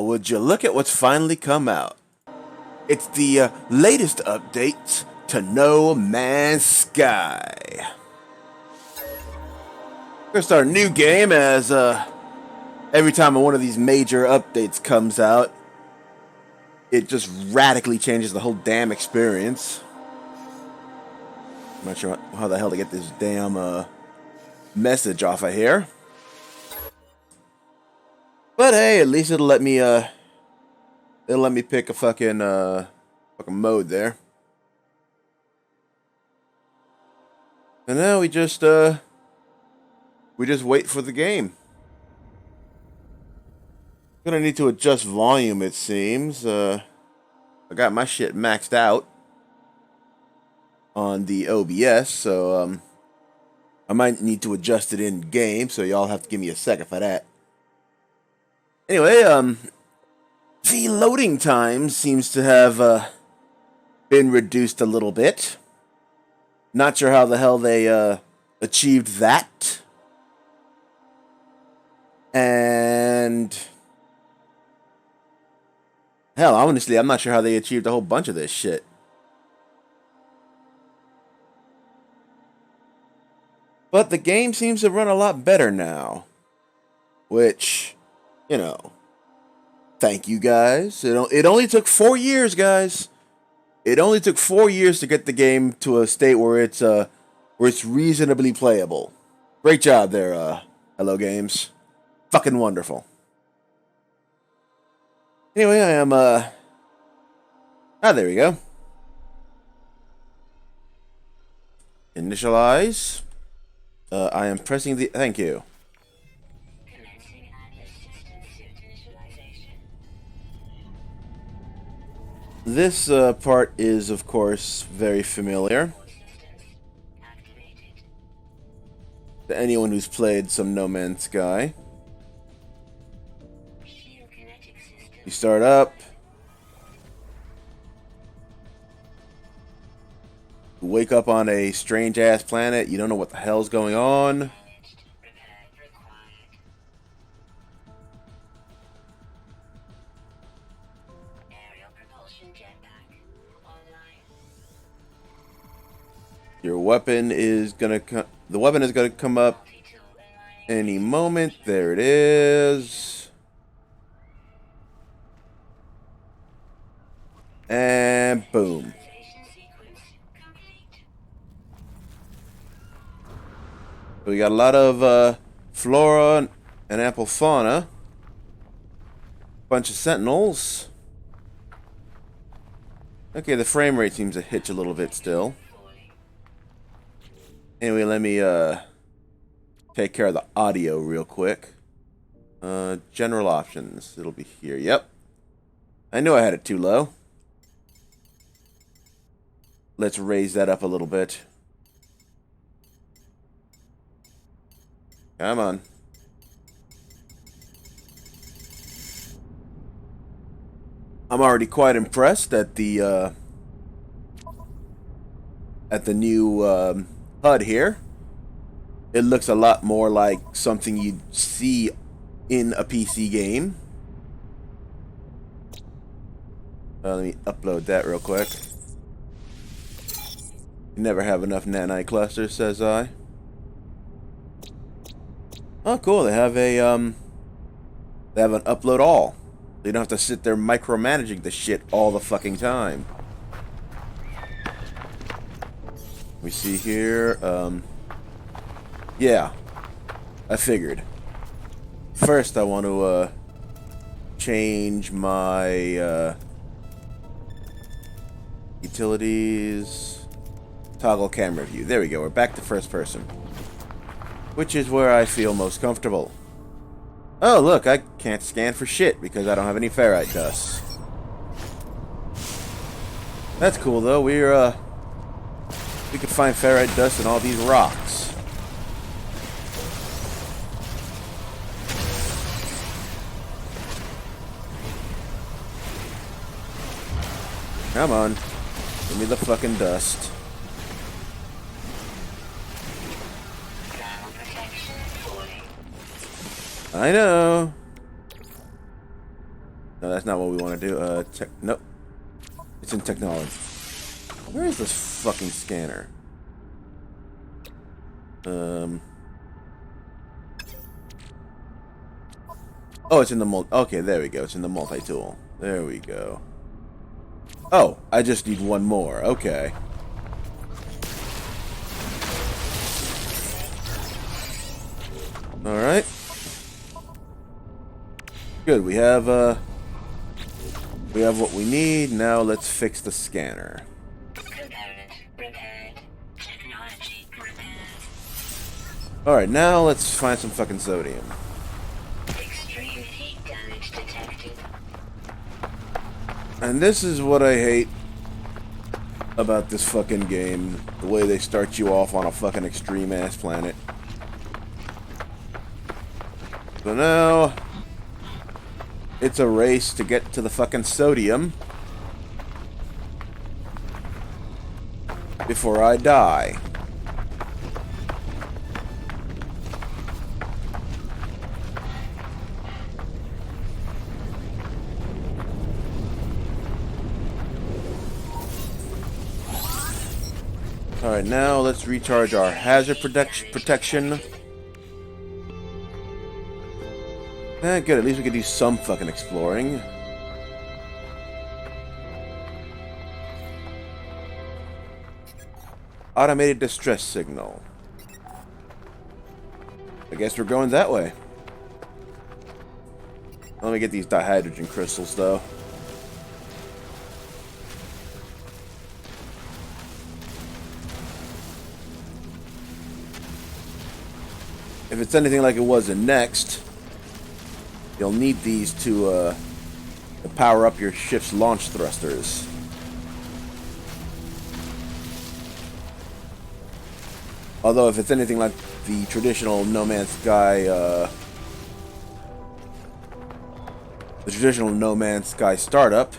Well, would you look at what's finally come out? It's the latest update to No Man's Sky. We're gonna start a new game as every time one of these major updates comes out, it just radically changes the whole damn experience. I'm not sure how the hell to get this damn message off of here. But hey, at least it'll let me pick a fucking mode there. And now we just wait for the game. Gonna need to adjust volume, it seems. I got my shit maxed out on the OBS, so I might need to adjust it in game, so y'all have to give me a second for that. Anyway, the loading time seems to have been reduced a little bit. Not sure how the hell they achieved that. And hell, honestly, I'm not sure how they achieved a whole bunch of this shit. But the game seems to run a lot better now. Which, you know, thank you guys. It only took 4 years, guys. It only took 4 years to get the game to a state where it's reasonably playable. Great job there, Hello Games. Fucking wonderful. Anyway, I am there we go. Initialize. I am pressing the thank you. This part is, of course, very familiar to anyone who's played some No Man's Sky. You start up. You wake up on a strange-ass planet. You don't know what the hell's going on. Your weapon is gonna come. The weapon is gonna come up any moment. There it is. And boom. So we got a lot of flora and ample fauna. Bunch of sentinels. Okay, the frame rate seems to hitch a little bit still. Anyway, let me take care of the audio real quick. General options. It'll be here. Yep. I knew I had it too low. Let's raise that up a little bit. Come on. I'm already quite impressed at the new HUD here. It looks a lot more like something you'd see in a PC game. Let me upload that real quick. You never have enough nanite clusters, says I. Oh, cool. They have an upload all. You don't have to sit there micromanaging the shit all the fucking time. We see here, yeah, I figured. First, I want to, change my, utilities, toggle camera view. There we go, we're back to first person. Which is where I feel most comfortable. Oh, look, I can't scan for shit because I don't have any ferrite dust. That's cool, though. We could find ferrite dust in all these rocks. Come on. Give me the fucking dust. I know. No, that's not what we want to do. Nope. It's in technology. Where is this fucking scanner? Oh, it's in the okay, there we go. It's in the multi-tool. There we go. Oh, I just need one more. Okay. Alright. Good, we have what we need. Now let's fix the scanner. Alright, now let's find some fucking sodium. Extreme heat damage detected. And this is what I hate about this fucking game. The way they start you off on a fucking extreme-ass planet. So now, it's a race to get to the fucking sodium before I die. Alright, now let's recharge our hazard protection. Good, at least we can do some fucking exploring. Automated distress signal. I guess we're going that way. Let me get these dihydrogen crystals, though. If it's anything like it was in Next, you'll need these to power up your ship's launch thrusters. Although, if it's anything like the traditional No Man's Sky, startup,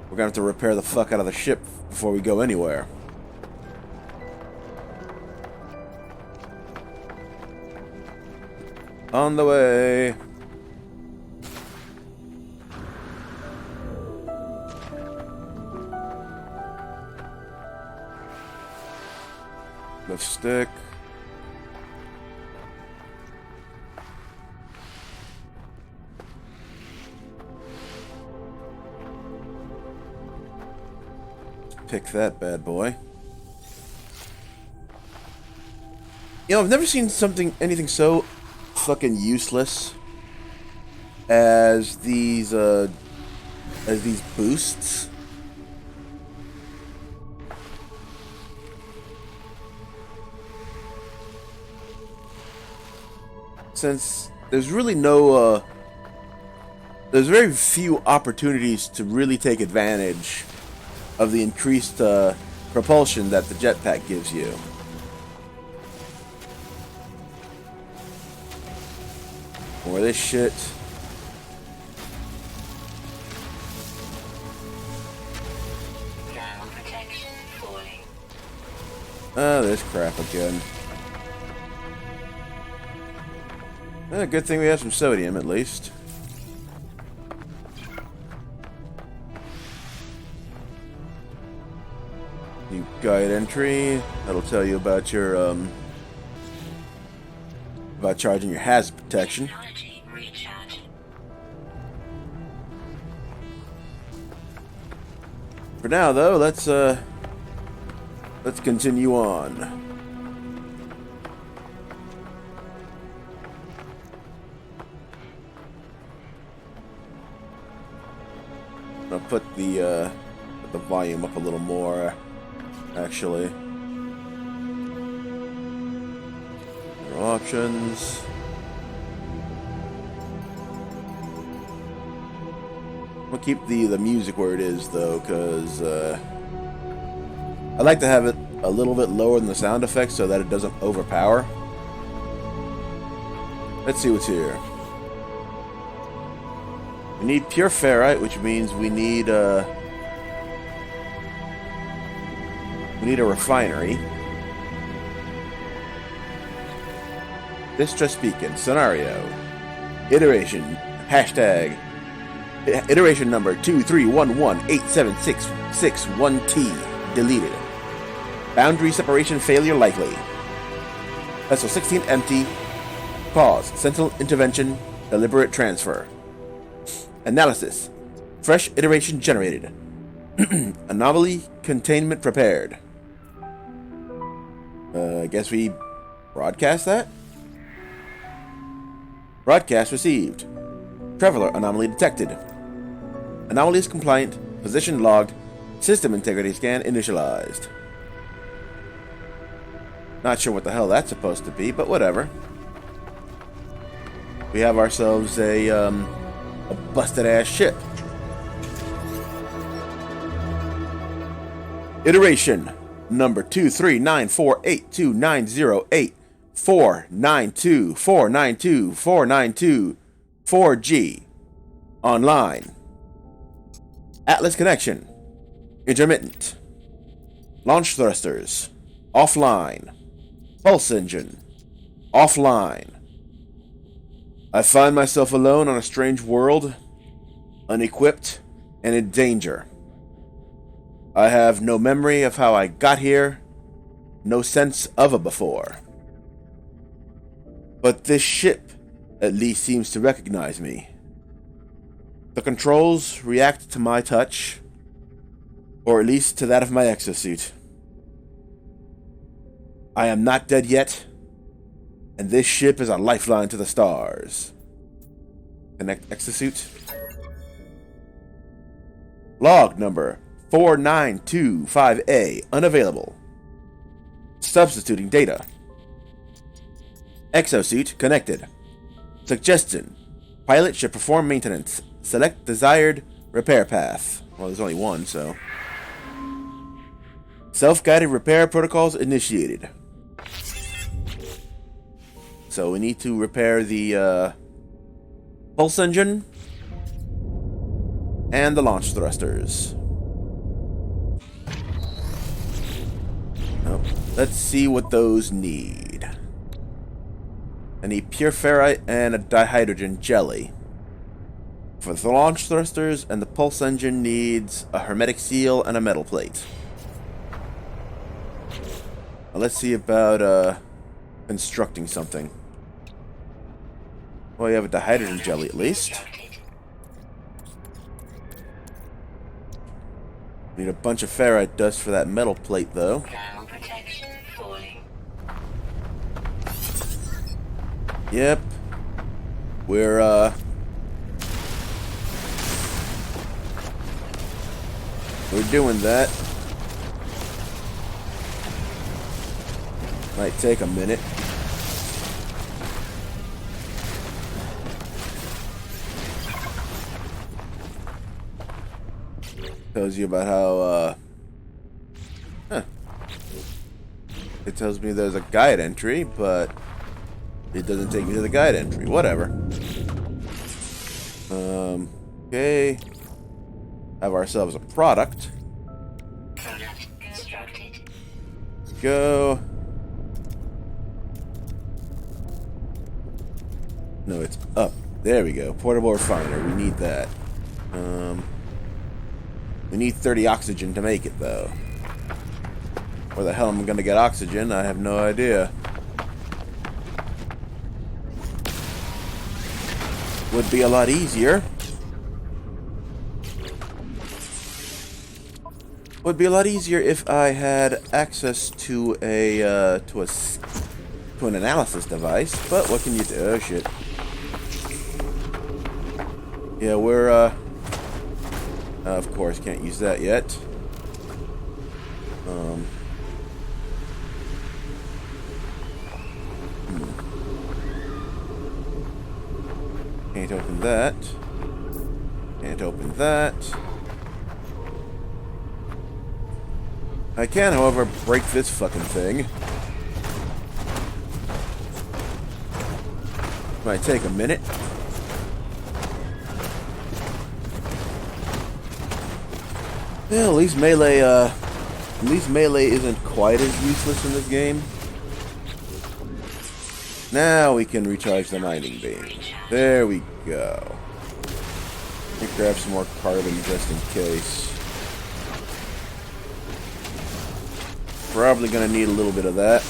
we're gonna have to repair the fuck out of the ship before we go anywhere. On the way. Lift stick. Pick that bad boy. You know, I've never seen anything so fucking useless as these boosts. Since there's really there's very few opportunities to really take advantage of the increased propulsion that the jetpack gives you. More of this shit. Thermal protection falling. Ah, this crap again. Good thing we have some sodium, at least. New guide entry. That'll tell you about your, about charging your hazard protection. Technology recharge. For now, though, let's continue on. I'll put the volume up a little more, actually. More options. I'll keep the music where it is, though, because I like to have it a little bit lower than the sound effects so that it doesn't overpower. Let's see what's here. We need pure ferrite, which means we need a refinery. Distress beacon scenario iteration hashtag Iteration number 2311876661T. Deleted. Boundary separation failure likely. Vessel 16 empty. Cause: Sentinel intervention. Deliberate transfer. Analysis: fresh iteration generated. Anomaly containment prepared. I guess we broadcast that? Broadcast received. Traveler anomaly detected. Anomaly is compliant. Position logged. System integrity scan initialized. Not sure what the hell that's supposed to be, but whatever. We have ourselves a busted ass ship. Iteration number 239482908492492492492 Online. Atlas connection. Intermittent. Launch thrusters. Offline. Pulse engine. Offline. I find myself alone on a strange world, unequipped and in danger. I have no memory of how I got here, no sense of a before. But this ship at least seems to recognize me. The controls react to my touch, or at least to that of my exosuit. I am not dead yet, and this ship is a lifeline to the stars. Connect exosuit. Log number 4925A unavailable. Substituting data. Exosuit connected. Suggestion: pilot should perform maintenance. Select desired repair path. Well, there's only one, so. Self-guided repair protocols initiated. So we need to repair the pulse engine and the launch thrusters. Nope. Let's see what those need. I need pure ferrite and a dihydrogen jelly. For the launch thrusters and the pulse engine needs a hermetic seal and a metal plate. Now let's see about constructing something. Well, you have a dihydrogen jelly at least. Need a bunch of ferrite dust for that metal plate, though. Yep. We're doing that. Might take a minute. Tells you about how, It tells me there's a guide entry, but it doesn't take me to the guide entry. Whatever. Okay. Have ourselves a product. Product constructed. Let's go. No, it's up. There we go. Portable refiner. We need that. We need 30 oxygen to make it, though. Where the hell am I going to get oxygen? I have no idea. Would be a lot easier. Would be a lot easier if I had access to an analysis device. But what can you do? Oh shit. Yeah, we're of course can't use that yet. Can't open that. Can't open that. I can, however, break this fucking thing. Might take a minute. Well, at least melee isn't quite as useless in this game. Now we can recharge the mining beam. There we go. Let me grab some more carbon just in case. Probably gonna need a little bit of that.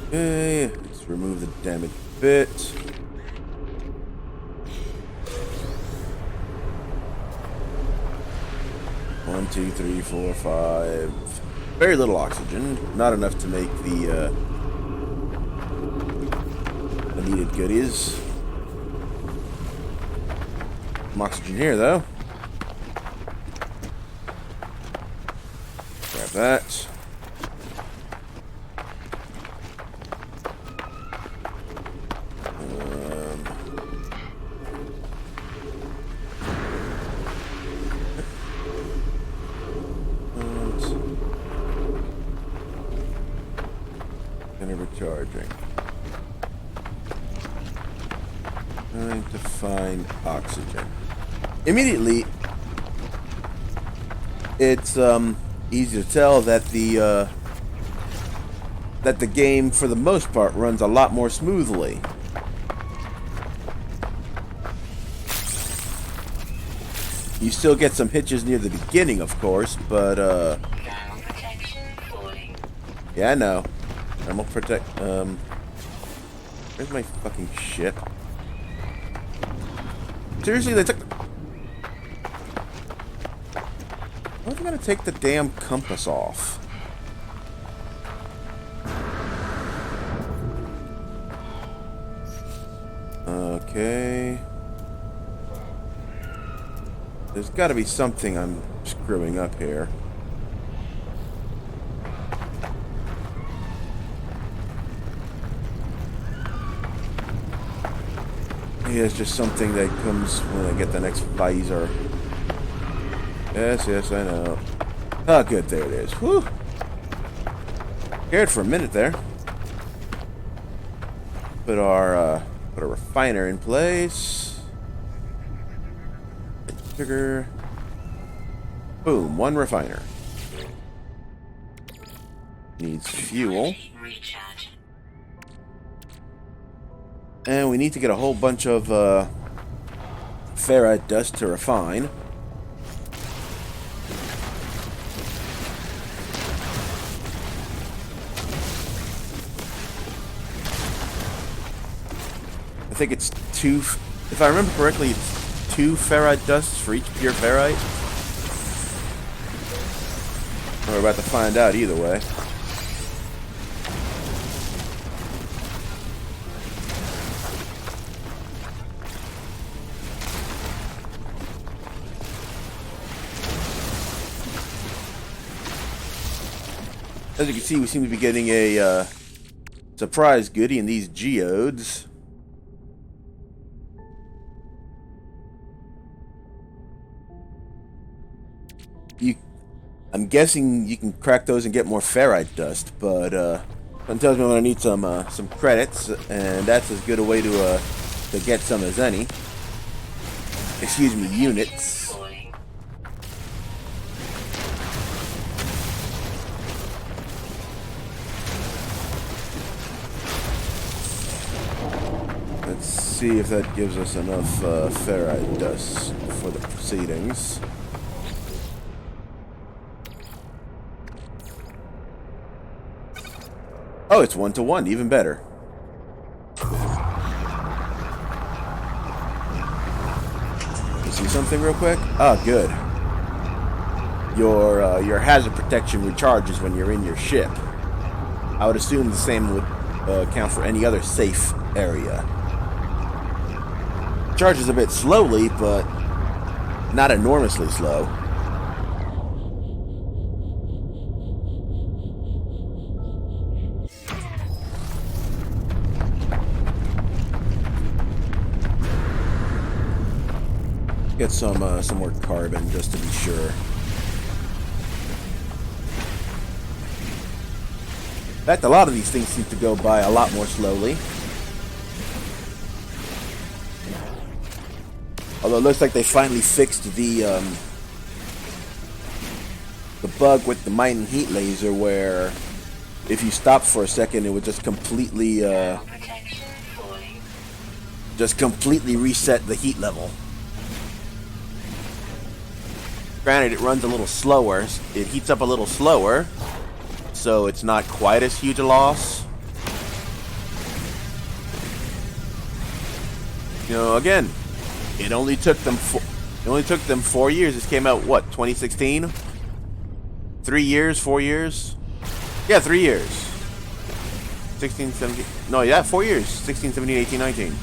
Okay, let's remove the damaged bit. One, two, three, four, five. Very little oxygen. Not enough to make the needed goodies. Some oxygen here, though. Grab that. And recharging. Trying to find oxygen. Immediately, it's easy to tell that the game, for the most part, runs a lot more smoothly. You still get some hitches near the beginning, of course, but yeah, I know. Thermal protect. Where's my fucking ship? Seriously, they took. Why are they gonna take the damn compass off? Okay. There's got to be something I'm screwing up here. Yeah, it's just something that comes when I get the next visor. Yes, yes, I know. Oh, good, there it is. Whew. Scared for a minute there. Put our refiner in place. Trigger. Boom, one refiner. Needs fuel. And we need to get a whole bunch of ferrite dust to refine. I think it's two, if I remember correctly, it's 2 ferrite dusts for each pure ferrite. We're about to find out either way. As you can see, we seem to be getting a surprise goodie in these geodes. I'm guessing you can crack those and get more ferrite dust, but that tells me I'm gonna need some credits, and that's as good a way to get some as any. Excuse me, units. Let's see if that gives us enough ferrite dust for the proceedings. Oh, it's 1-to-1, even better. You see something real quick? Ah, good. Your hazard protection recharges when you're in your ship. I would assume the same would count for any other safe area. Charges a bit slowly, but not enormously slow. Get some more carbon just to be sure. In fact, a lot of these things seem to go by a lot more slowly. Although it looks like they finally fixed the the bug with the Might and Heat laser where if you stopped for a second, it would just completely reset the heat level. Granted, it runs a little slower. It heats up a little slower, so it's not quite as huge a loss. You know, again, it only took them 4 years. This came out what, 2016? 3 years, 4 years? Yeah, 3 years. 16, 17. No, yeah, 4 years. 16, 17, 18, 19.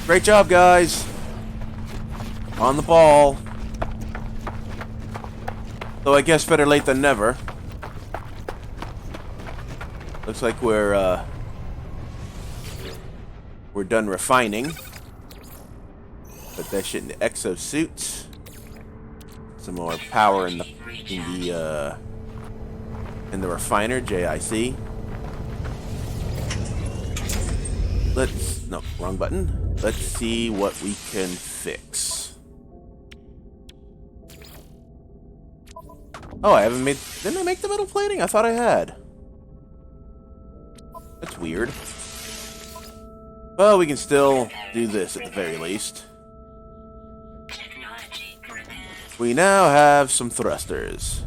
Great job, guys. On the ball. So I guess better late than never. Looks like we're done refining. Put that shit in the exosuit. Some more power in the refiner, JIC. No, wrong button. Let's see what we can fix. Oh, didn't I make the metal plating? I thought I had. That's weird. Well, we can still do this at the very least. We now have some thrusters.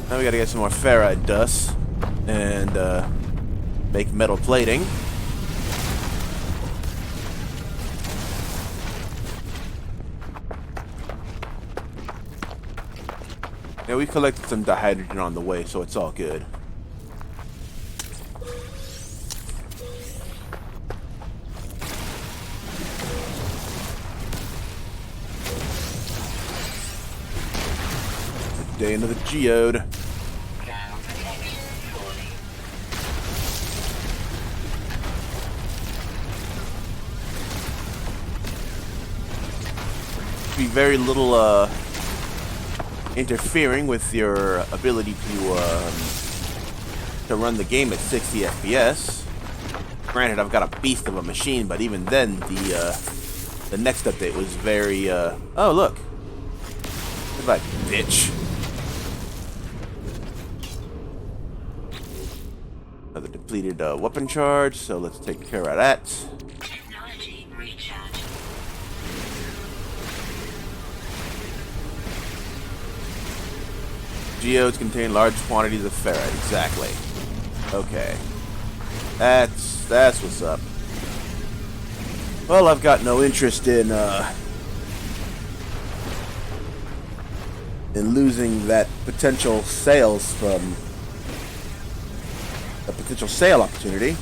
Now we gotta get some more ferrite dust and make metal plating. Yeah, we collected some dihydrogen on the way, so it's all good. Day into the geode. Be very little interfering with your ability to run the game at 60 FPS. Granted, I've got a beast of a machine, but even then, the next update was very oh look, goodbye, bitch. Another depleted weapon charge, so let's take care of that. Technology recharge. Geodes contain large quantities of ferrite. Exactly. Okay. That's what's up. Well, I've got no interest in losing that potential sales from a potential sale opportunity.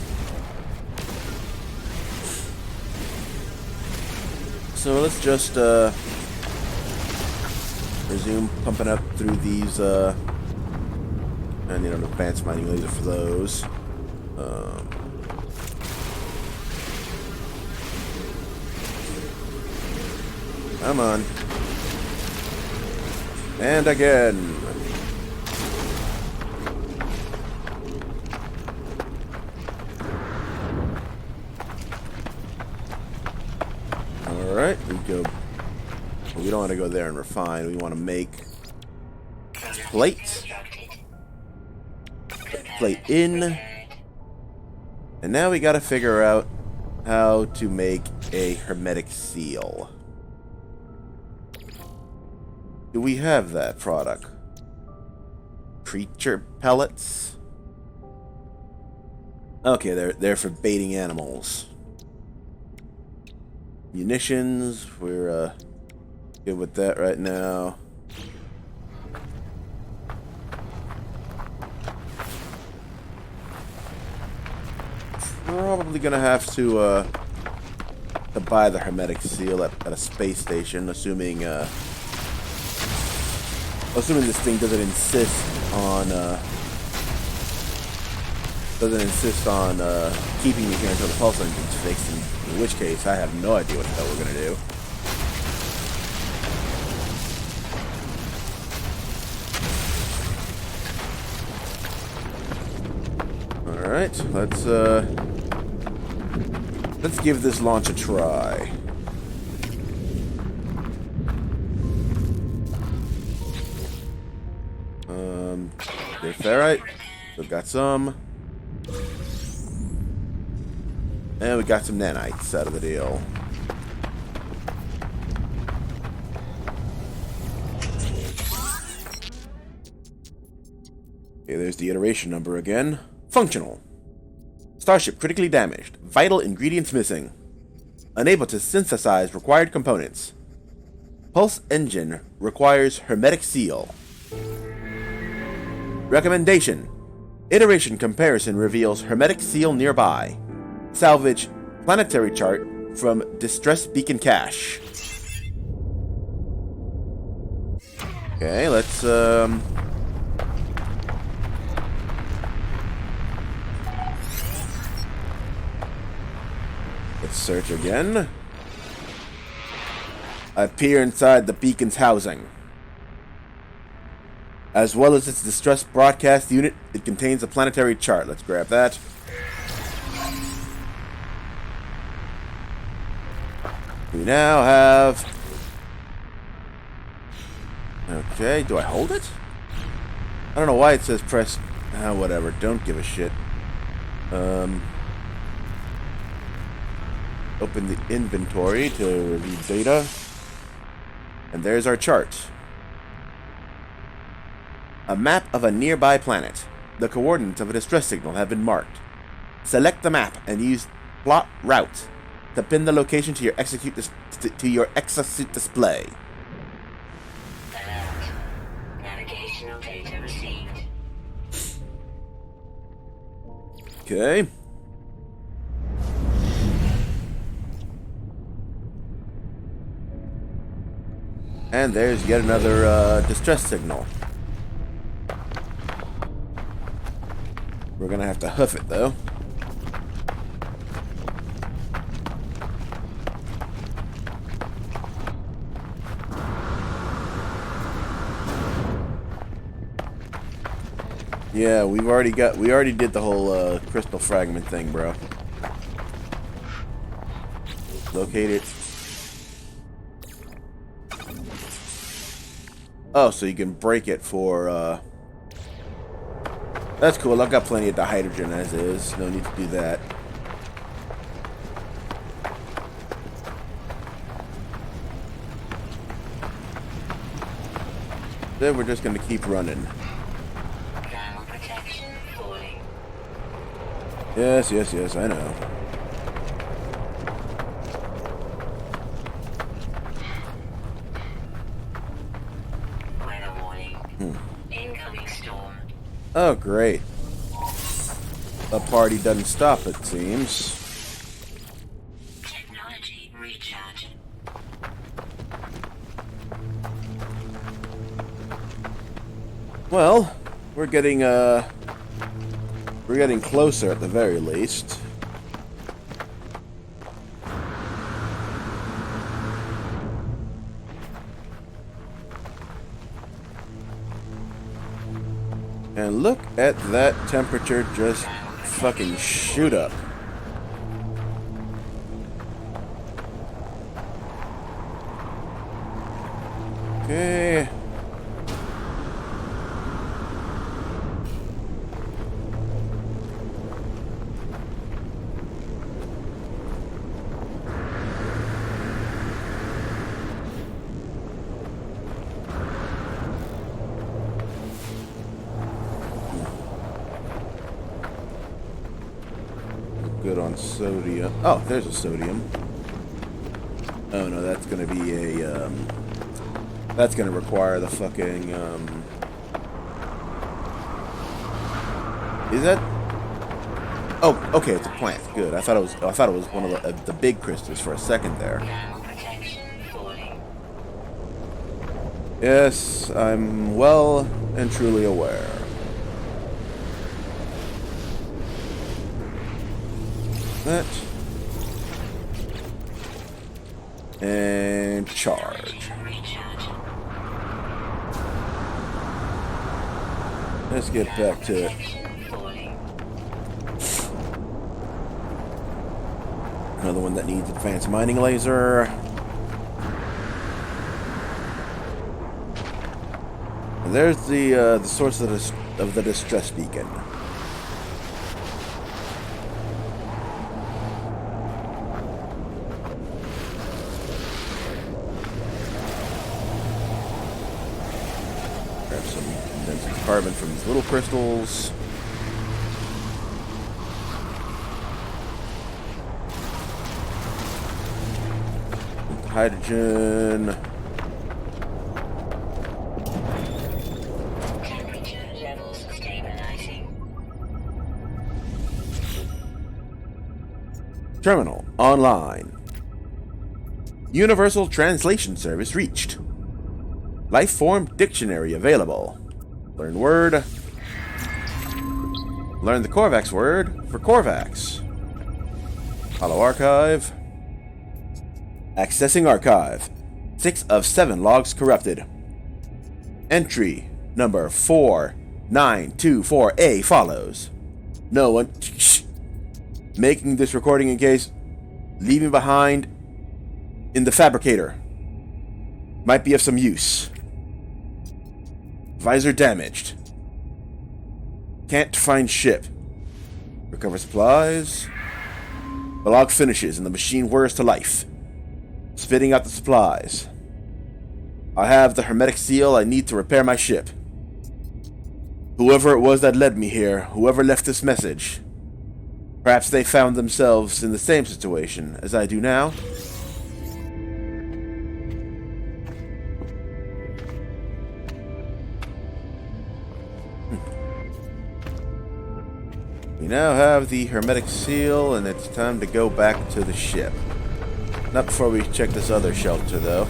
So let's just resume pumping up through these. I need an advanced mining laser for those. Come on. And again. Alright, we go. We don't want to go there and refine. We want to make plate. Put plate in. And now we got to figure out how to make a hermetic seal. Do we have that product? Creature pellets? Okay, they're for baiting animals. Munitions, we're good with that right now. Probably gonna have to buy the hermetic seal at a space station, assuming this thing doesn't insist on keeping me here until the pulse engine's fixed, in which case I have no idea what the hell we're gonna do. Alright, let's give this launch a try. Good ferrite. We've got some. And we got some nanites out of the deal. Okay, there's the iteration number again. Functional. Starship critically damaged. Vital ingredients missing. Unable to synthesize required components. Pulse engine requires hermetic seal. Recommendation. Iteration comparison reveals hermetic seal nearby. Salvage planetary chart from distress beacon cache. Okay, let's search again. I peer inside the beacon's housing. As well as its distress broadcast unit, it contains a planetary chart. Let's grab that. We now have... Okay, do I hold it? I don't know why it says press... whatever, don't give a shit. Open the inventory to review data. And there's our chart. A map of a nearby planet. The coordinates of a distress signal have been marked. Select the map and use plot route to pin the location to your exosuit display. Alert. Navigational data received. Okay. And there's yet another distress signal. We're gonna have to hoof it, though. Yeah, we already did the whole crystal fragment thing, bro. Locate it. Oh, so you can break it for, That's cool. I've got plenty of dihydrogen as is. No need to do that. Then we're just going to keep running. Thermal protection falling. Yes, I know. Weather warning. Incoming storm. Oh, great. The party doesn't stop, it seems. Technology recharge. Well, we're getting closer at the very least. And look at that temperature just fucking shoot up. Okay. Good on sodium. Oh, there's a sodium. Oh no, that's gonna be a, that's gonna require the fucking, Is that? Oh, okay, it's a plant. Good. I thought it was one of the big crystals for a second there. Thermal protection falling. Yes, I'm well and truly aware. That. And charge. Recharge. Let's get back to it. Protection falling. Another one that needs advanced mining laser. And there's the source of the distress beacon. Grab some condensed carbon from these little crystals. Hydrogen. Temperature levels stabilizing. Terminal online. Universal Translation Service reached. Lifeform Dictionary available. Learn word. Learn the Korvax word for Korvax. Hollow Archive. Accessing Archive. 6 of 7 logs corrupted. Entry number 4924A follows. No one... Shh. Making this recording in case... Leaving behind... in the fabricator. Might be of some use. Visor damaged. Can't find ship. Recover supplies. The log finishes and the machine whirs to life, spitting out the supplies. I have the hermetic seal I need to repair my ship. Whoever it was that led me here, whoever left this message, perhaps they found themselves in the same situation as I do now. We now have the hermetic seal, and it's time to go back to the ship. Not before we check this other shelter, though.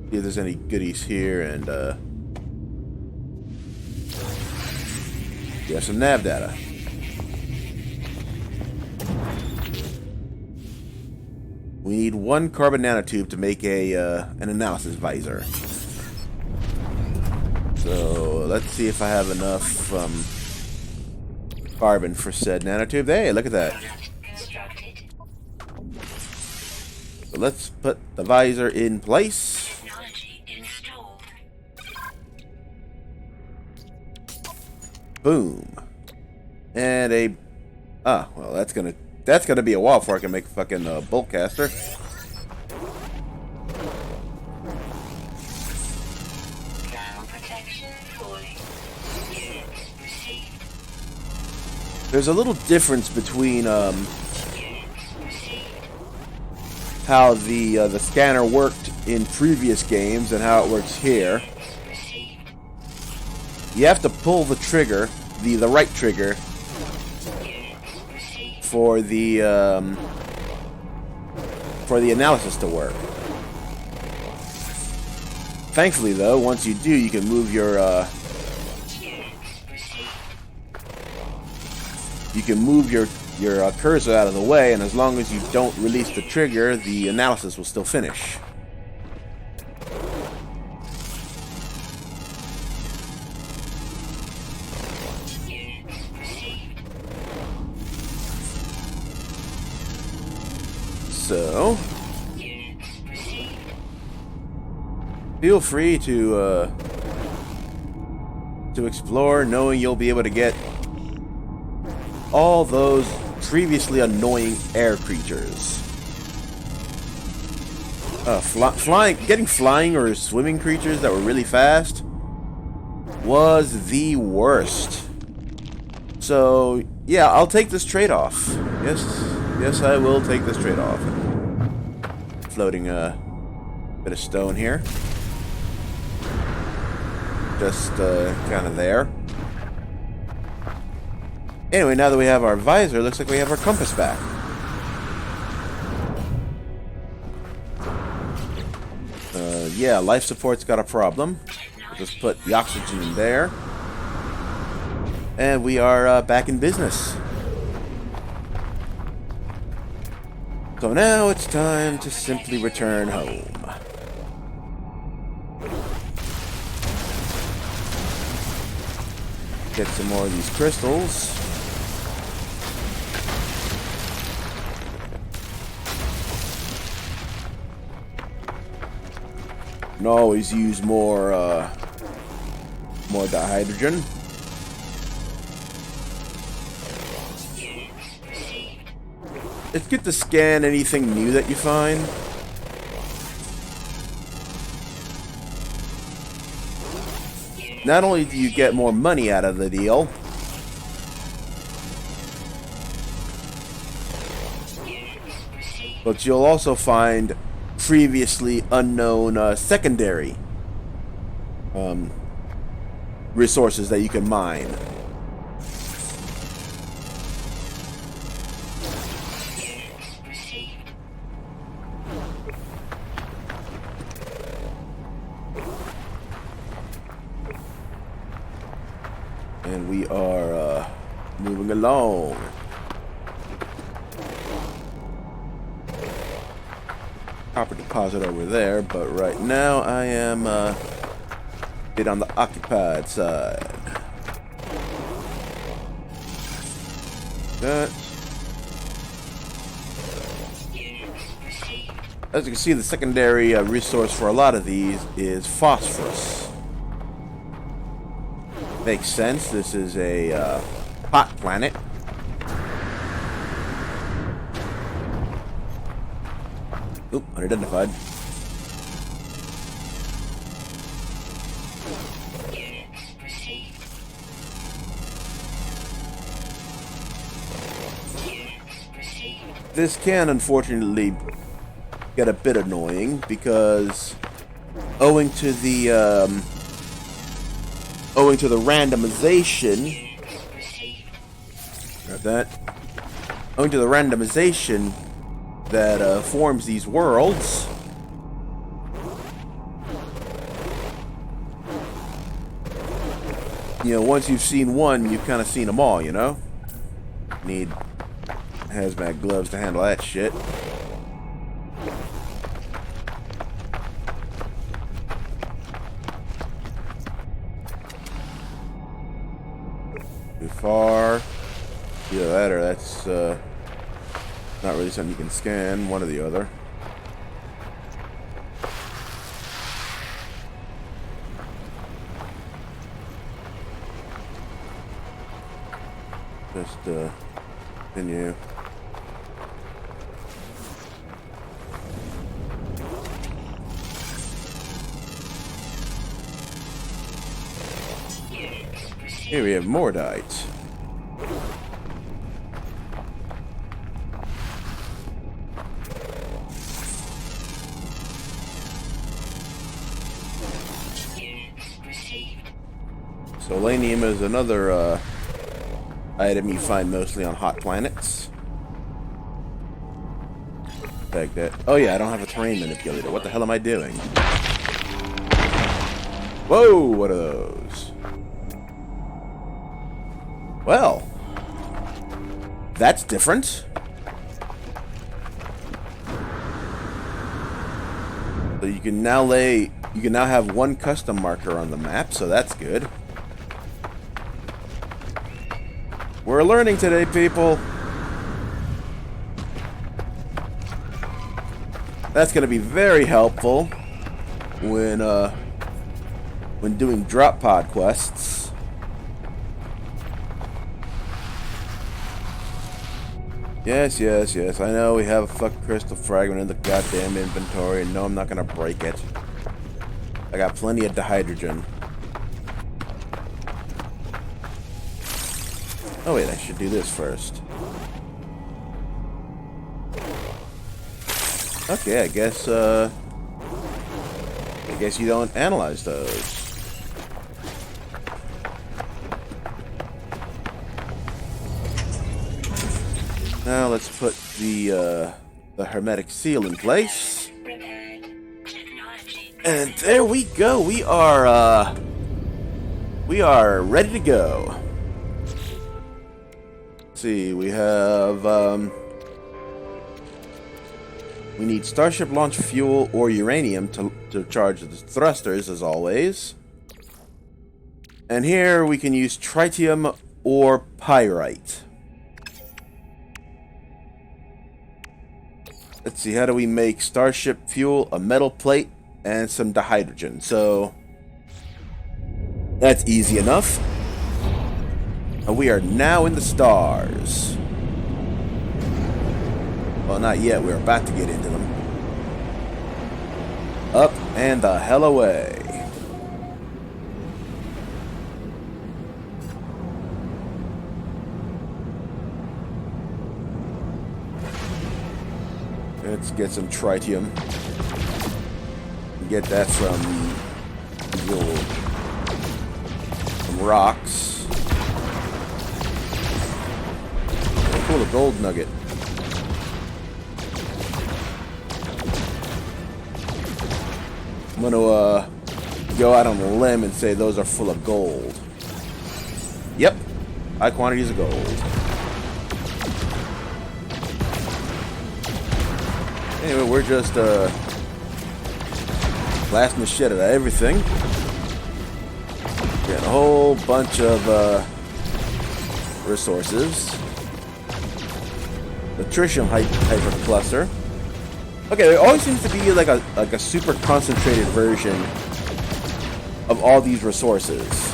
See if there's any goodies here, and, we have some nav data. We need 1 carbon nanotube to make an analysis visor. So, let's see if I have enough, carbon for said nanotube. Hey, look at that. So let's put the visor in place. Technology installed. Boom. And a... Ah, well, that's gonna be a while before I can make a fucking bolt caster. Ground protection falling. Units received. There's a little difference between Units received. how the scanner worked in previous games and how it works here. Units received. You have to pull the trigger, the right trigger, Units received. for the analysis to work. Thankfully, though, once you do, you can move your cursor out of the way, and as long as you don't release the trigger, the analysis will still finish. Units received. So, Units received. feel free to explore, knowing you'll be able to get all those previously annoying air creatures. Getting flying or swimming creatures that were really fast was the worst. So, yeah, I'll take this trade-off. Yes, I will take this trade-off. Floating a bit of stone here. Just kind of there. Anyway, now that we have our visor, looks like we have our compass back. Yeah, life support's got a problem. We'll just put the oxygen in there. And we are back in business. So now it's time to simply return home. Get some more of these crystals. can always use more dihydrogen. It's good to scan anything new that you find. Not only do you get more money out of the deal, but you'll also find previously unknown secondary resources that you can mine. And we are moving along. Copper deposit over there, but right now I am bit on the occupied side. That. As you can see, the secondary resource for a lot of these is phosphorus. Makes sense. This is a hot planet. Oop, unidentified. This can unfortunately get a bit annoying because owing to the randomization, owing to the randomization that forms these worlds, you know, once you've seen one, you've kind of seen them all, you know? Need hazmat gloves to handle that shit. Too far. Either that or that's not really something you can scan. One or the other. Just continue. Here we have more dites. Selenium is another item you find mostly on hot planets. Like that. Oh yeah, I don't have a terrain manipulator. What the hell am I doing? Whoa, what are those? Well, that's different. So you can now have one custom marker on the map, so that's good. We're learning today, people. That's going to be very helpful when doing drop pod quests. Yes, yes, yes. I know we have a fucking crystal fragment in the goddamn inventory, and no, I'm not going to break it. I got plenty of dihydrogen. Oh wait, I should do this first. Okay, I guess you don't analyze those. Now let's put the hermetic seal in place. And there we go. We are ready to go. See, we have we need starship launch fuel or uranium to charge the thrusters, as always. And here we can use tritium or pyrite. Let's see, how do we make starship fuel? A metal plate and some dihydrogen. So that's easy enough. And we are now in the stars. Well, not yet. We're about to get into them. Up and the hell away. Let's get some tritium. Get that from some rocks. Oh, cool, a gold nugget. I'm gonna go out on a limb and say those are full of gold. Yep, high quantities of gold. Anyway, we're just blasting the shit out of everything. Getting a whole bunch of resources. The tritium hyper cluster. Okay, there always seems to be like a super concentrated version of all these resources.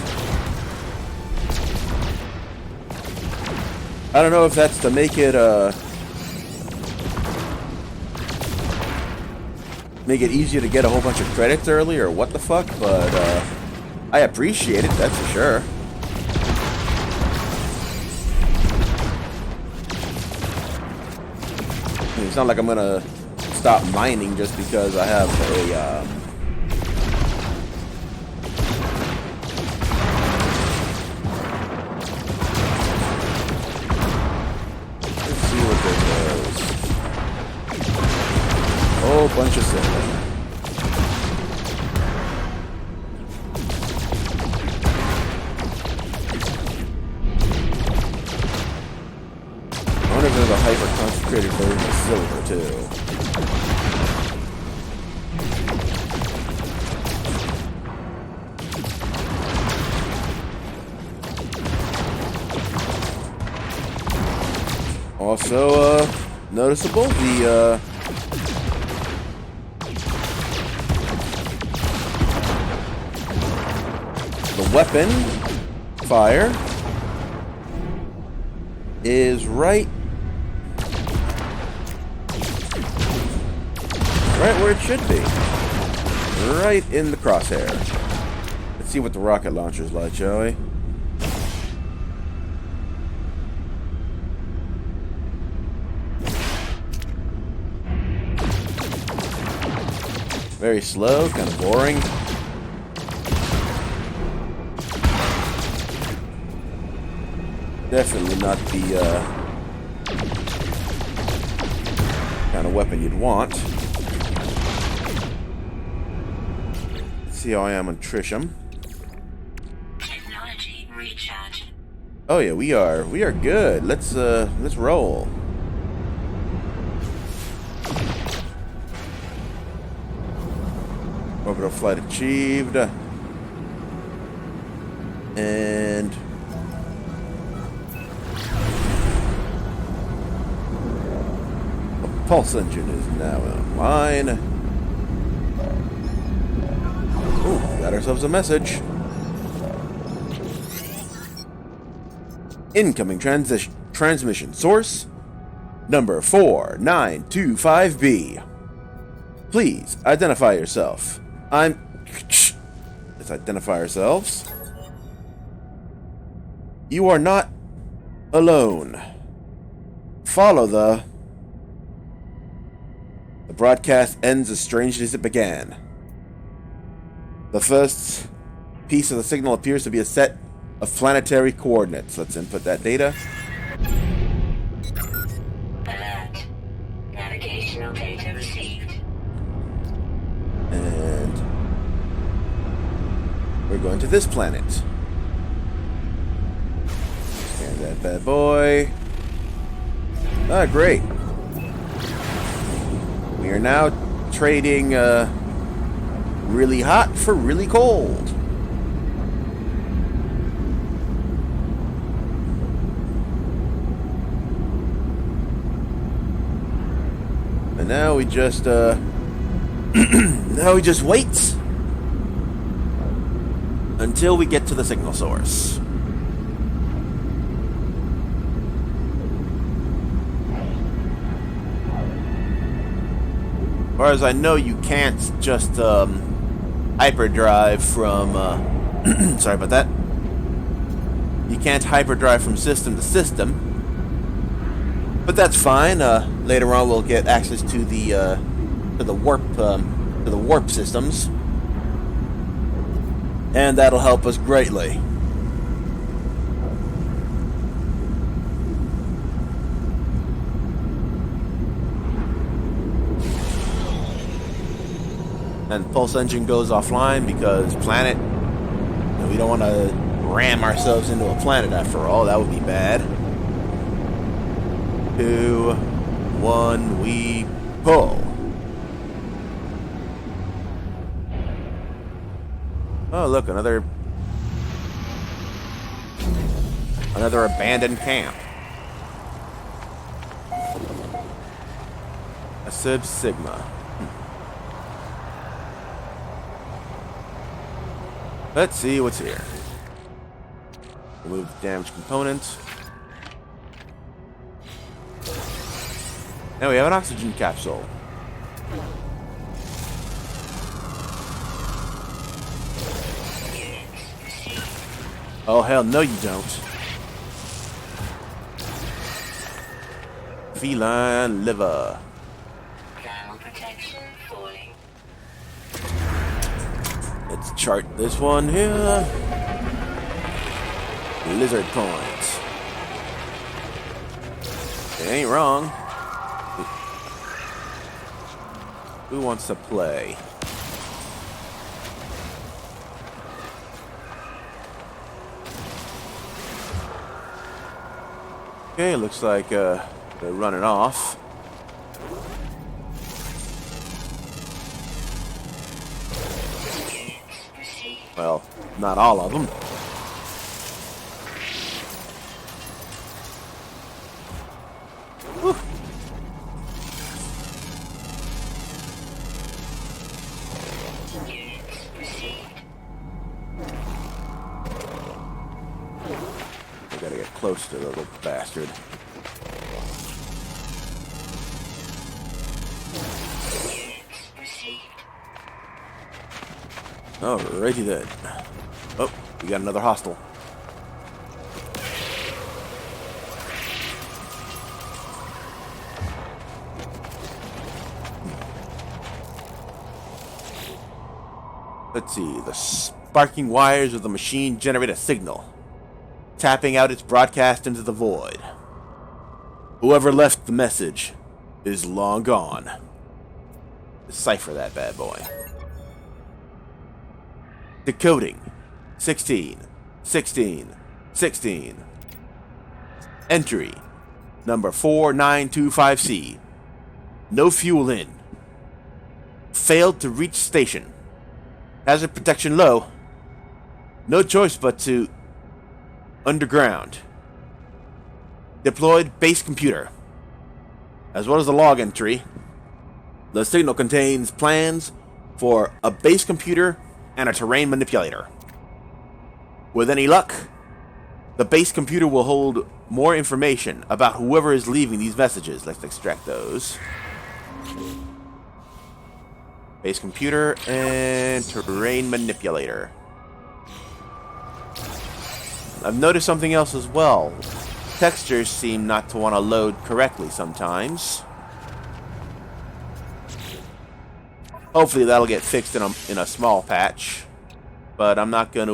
I don't know if that's to make it easier to get a whole bunch of credits early or what the fuck, but I appreciate it, that's for sure. It's not like I'm gonna stop mining just because I have a let's see what this is. Whole bunch of silver. I wonder if there's a hyper concentrated version of silver too. Also, noticeable the weapon fire is right where it should be. Right in the crosshair. Let's see what the rocket launcher's like, shall we? Very slow, kind of boring. Definitely not the kind of weapon you'd want. Let's see how I am on tritium. Technology recharge. Oh yeah, we are good. Let's roll. Orbital flight achieved. And the pulse engine is now online. Ooh, got ourselves a message. Incoming transmission source number 4925B. Please identify yourself. Let's identify ourselves. You are not alone. Follow the broadcast ends as strangely as it began. The first piece of the signal appears to be a set of planetary coordinates. Let's input that data. Alert. Navigational data received. And we're going to this planet. Scan that bad boy. Ah, great. We are now trading really hot for really cold. And now we just Now we just wait until we get to the signal source. As far as I know, you can't just hyperdrive from... sorry about that. You can't hyperdrive from system to system. But that's fine. Later on, we'll get access to the warp systems, and that'll help us greatly. And pulse engine goes offline because planet. We don't want to ram ourselves into a planet after all. That would be bad. 2, 1, we pull. Oh, look, another abandoned camp. A Sub Sigma. Let's see what's here. Remove the damaged components. Now we have an oxygen capsule. Oh, hell no you don't. Feline liver. Thermal protection falling. Let's chart this one here. Lizard points. It ain't wrong. Who wants to play? Okay, looks like they're running off. Well, not all of them. Whew. I gotta get close to the little bastard. Alrighty then. Oh, we got another hostile. Let's see. The sparking wires of the machine generate a signal, tapping out its broadcast into the void. Whoever left the message is long gone. Decipher that bad boy. Decoding. 16. 16. 16. Entry. Number 4925C. No fuel in. Failed to reach station. Hazard protection low. No choice but to... underground. Deployed base computer. As well as the log entry. The signal contains plans for a base computer and a terrain manipulator. With any luck, the base computer will hold more information about whoever is leaving these messages. Let's extract those. Base computer and terrain manipulator. I've noticed something else as well. Textures seem not to want to load correctly sometimes. Hopefully that'll get fixed in a small patch, but I'm not gonna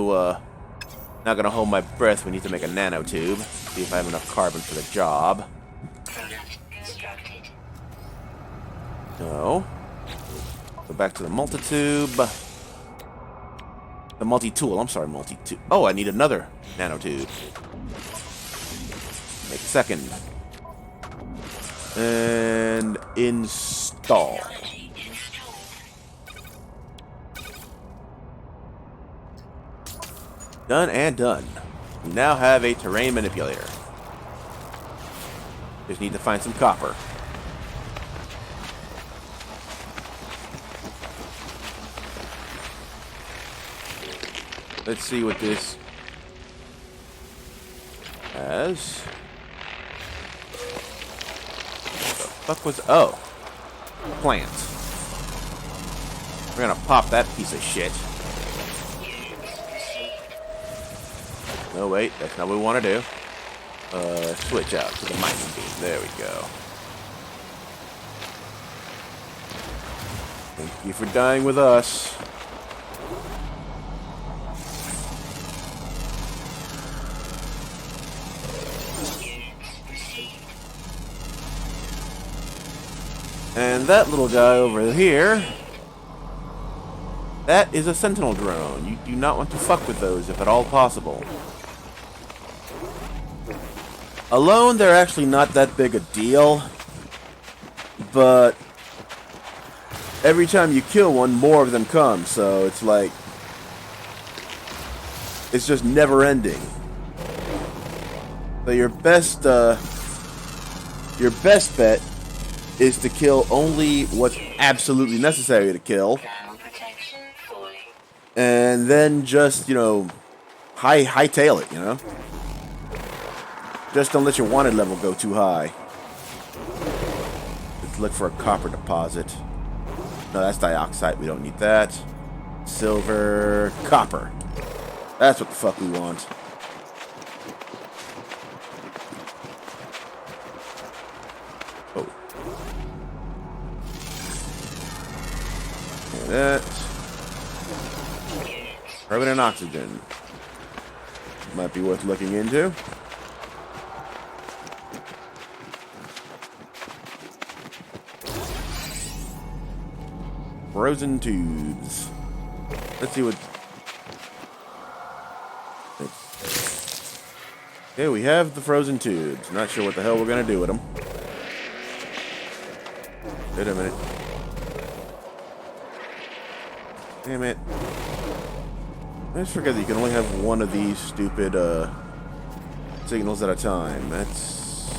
hold my breath. We need to make a nanotube. See if I have enough carbon for the job. Product constructed. No. Go back to the multitube. The multi-tool. I'm sorry, multi-tube. Oh, I need another nanotube. Make a second. And install. Done and done. We now have a terrain manipulator. Just need to find some copper. Let's see what this has. What the fuck was... Oh. Plant. We're gonna pop that piece of shit. No, wait. That's not what we want to do. Switch out to the mining beam. There we go. Thank you for dying with us. And that little guy over here, that is a sentinel drone. You do not want to fuck with those if at all possible. Alone, they're actually not that big a deal, but every time you kill one, more of them come, so it's like, it's just never ending. So your best bet is to kill only what's absolutely necessary to kill, and then just, you know, hightail it, you know? Just don't let your wanted level go too high. Let's look for a copper deposit. No, that's dioxide. We don't need that. Silver, copper. That's what the fuck we want. Oh. That. Carbon and oxygen. Might be worth looking into. Frozen tubes. Let's see what... Okay, we have the frozen tubes. Not sure what the hell we're gonna do with them. Wait a minute. Damn it. I just forget that you can only have one of these stupid signals at a time. Let's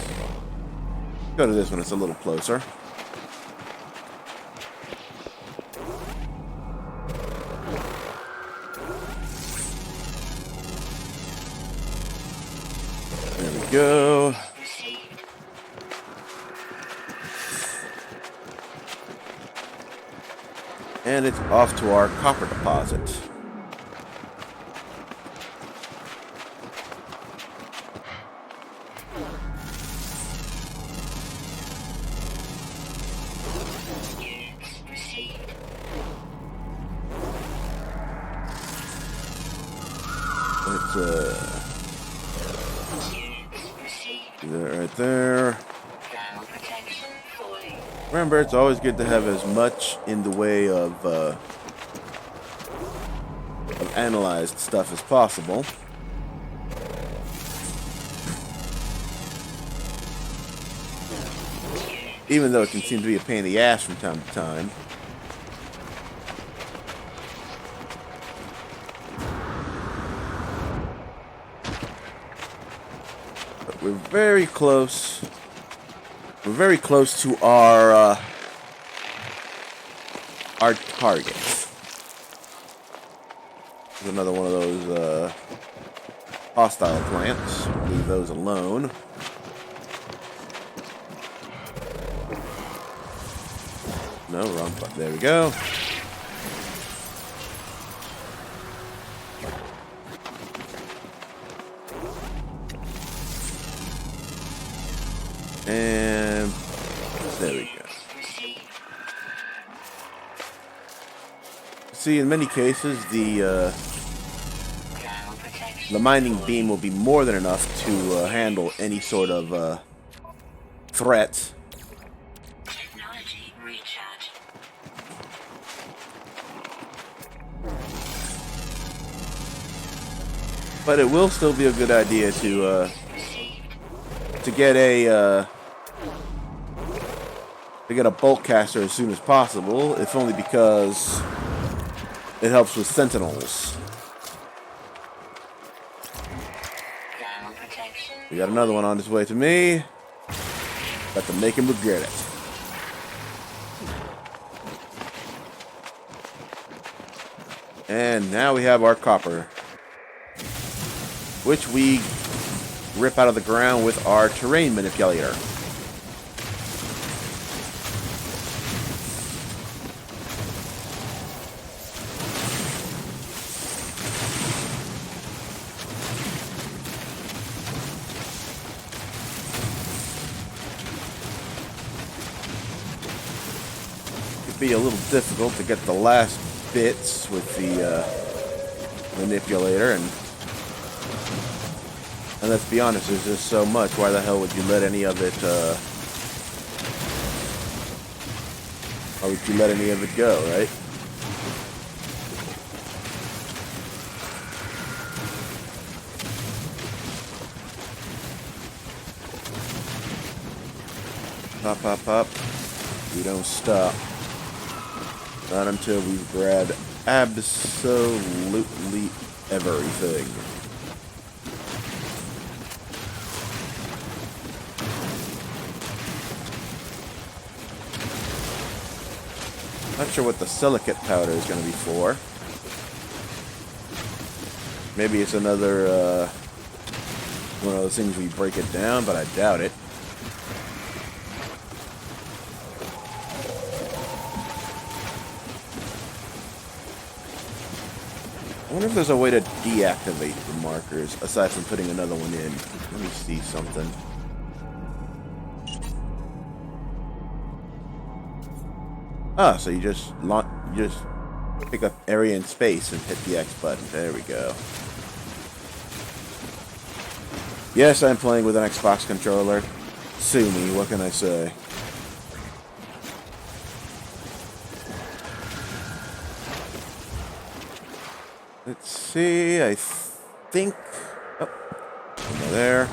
go to this one. It's a little closer. There we go. And it's off to our copper deposit. Let's do that right there. Remember, it's always good to have as much in the way of analyzed stuff as possible. Even though it can seem to be a pain in the ass from time to time. But we're very close. We're very close to our target. There's another one of those hostile plants. Leave those alone. No, wrong button. There we go. And there we go. See, in many cases, the mining beam will be more than enough to handle any sort of threat. But it will still be a good idea to get a bolt caster as soon as possible, if only because it helps with sentinels. We got another one on his way to me. Got to make him regret it. And now we have our copper which we rip out of the ground with our terrain manipulator. Could be a little difficult to get the last bits with the manipulator, and let's be honest, there's just so much. Why the hell would you let any of it, why would you let any of it go, right? Pop, pop, pop. We don't stop. Not until we've grabbed absolutely everything. Not sure what the silicate powder is going to be for. Maybe it's another one of those things we break it down, but I doubt it. I wonder if there's a way to deactivate the markers aside from putting another one in. Let me see something. Ah, so you just pick up area and space and hit the X button. There we go. Yes, I'm playing with an Xbox controller. Sue me, what can I say? Let's see, I think... Oh, over there.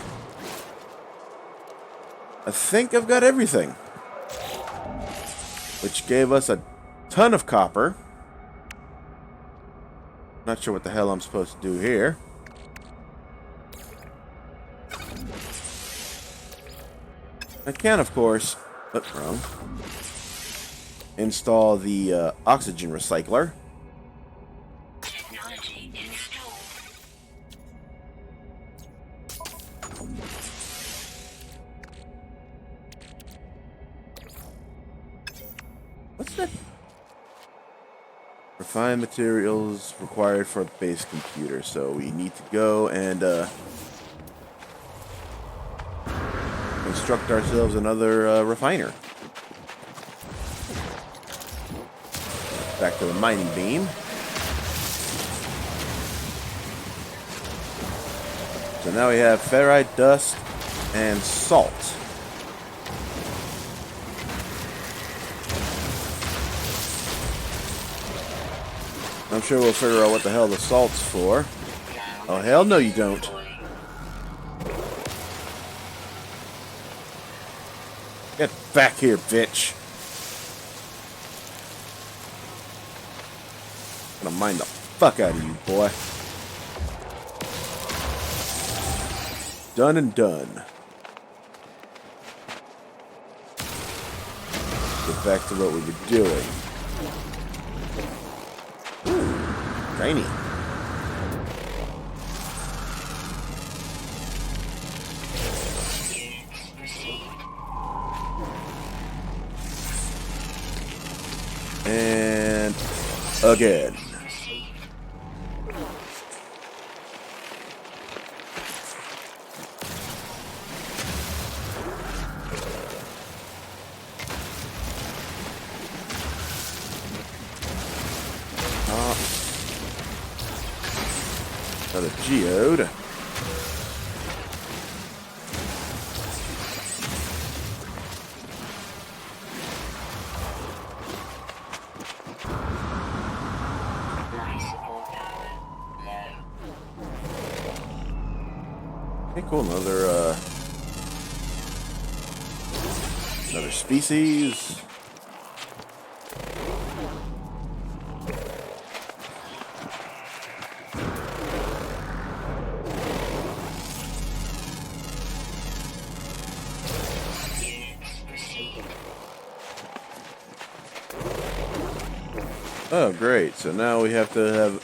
I think I've got everything. Which gave us a ton of copper. Not sure what the hell I'm supposed to do here. I can, of course... Oh, wrong. Install the oxygen recycler. What's that? Refined materials required for a base computer. So we need to go and construct ourselves another refiner. Back to the mining beam. So now we have ferrite, dust, and salt. I'm sure we'll figure out what the hell the salt's for. Oh, hell no you don't. Get back here, bitch. I'm gonna mine the fuck out of you, boy. Done and done. Get back to what we were doing. Tiny. And again. Another geode. Okay, cool. Another species. Oh, great. So now we have to have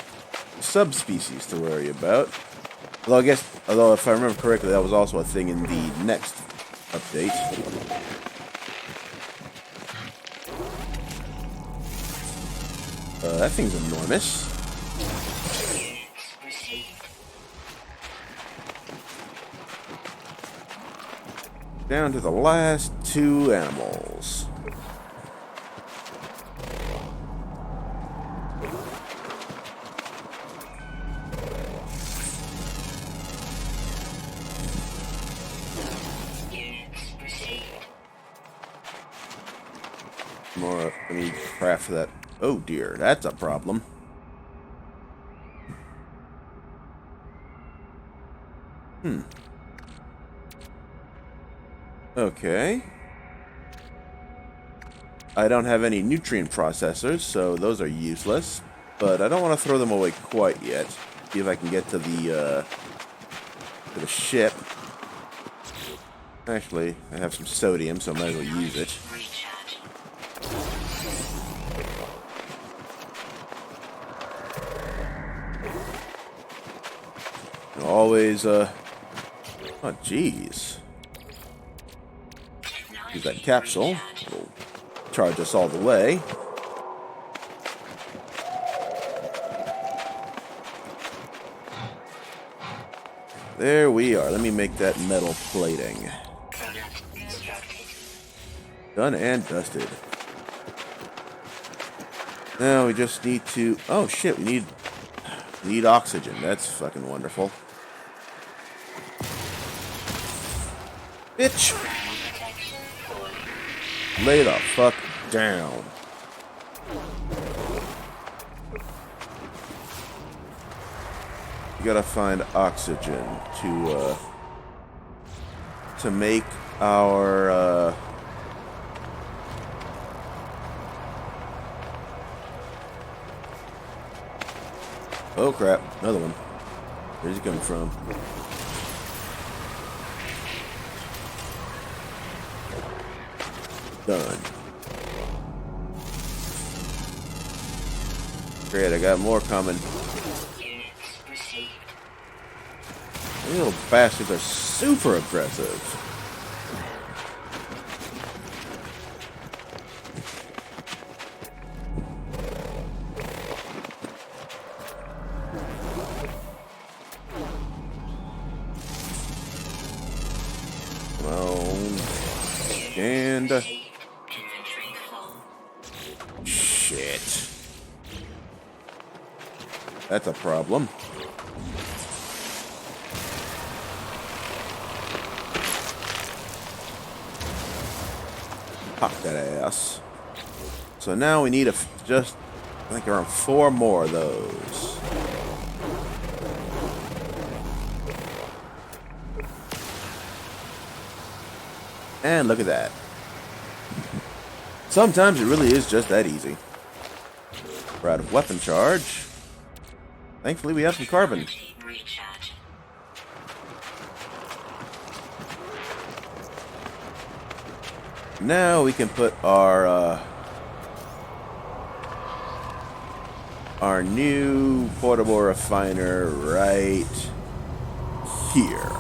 subspecies to worry about. Although I guess, although if I remember correctly, that was also a thing in the next update. That thing's enormous. Down to the last two animals. More, I need craft that. Oh dear, that's a problem. Okay. I don't have any nutrient processors, so those are useless. But I don't want to throw them away quite yet. See if I can get to the ship. Actually, I have some sodium, so I might as well use it. Always, oh jeez. Use that capsule. It'll charge us all the way. There we are. Let me make that metal plating. Done and dusted. Now we just need to... Oh shit, we need oxygen. That's fucking wonderful. Bitch! Lay the fuck down. You gotta find oxygen to make our oh crap, another one. Where's he coming from? Done. Great, I got more coming. These little bastards are super aggressive. Come on. And... shit. That's a problem. Pop that ass. So now we need just, I think around 4 more of those. And look at that. Sometimes it really is just that easy. We're out of weapon charge. Thankfully we have some carbon. Now we can put our new portable refiner right here.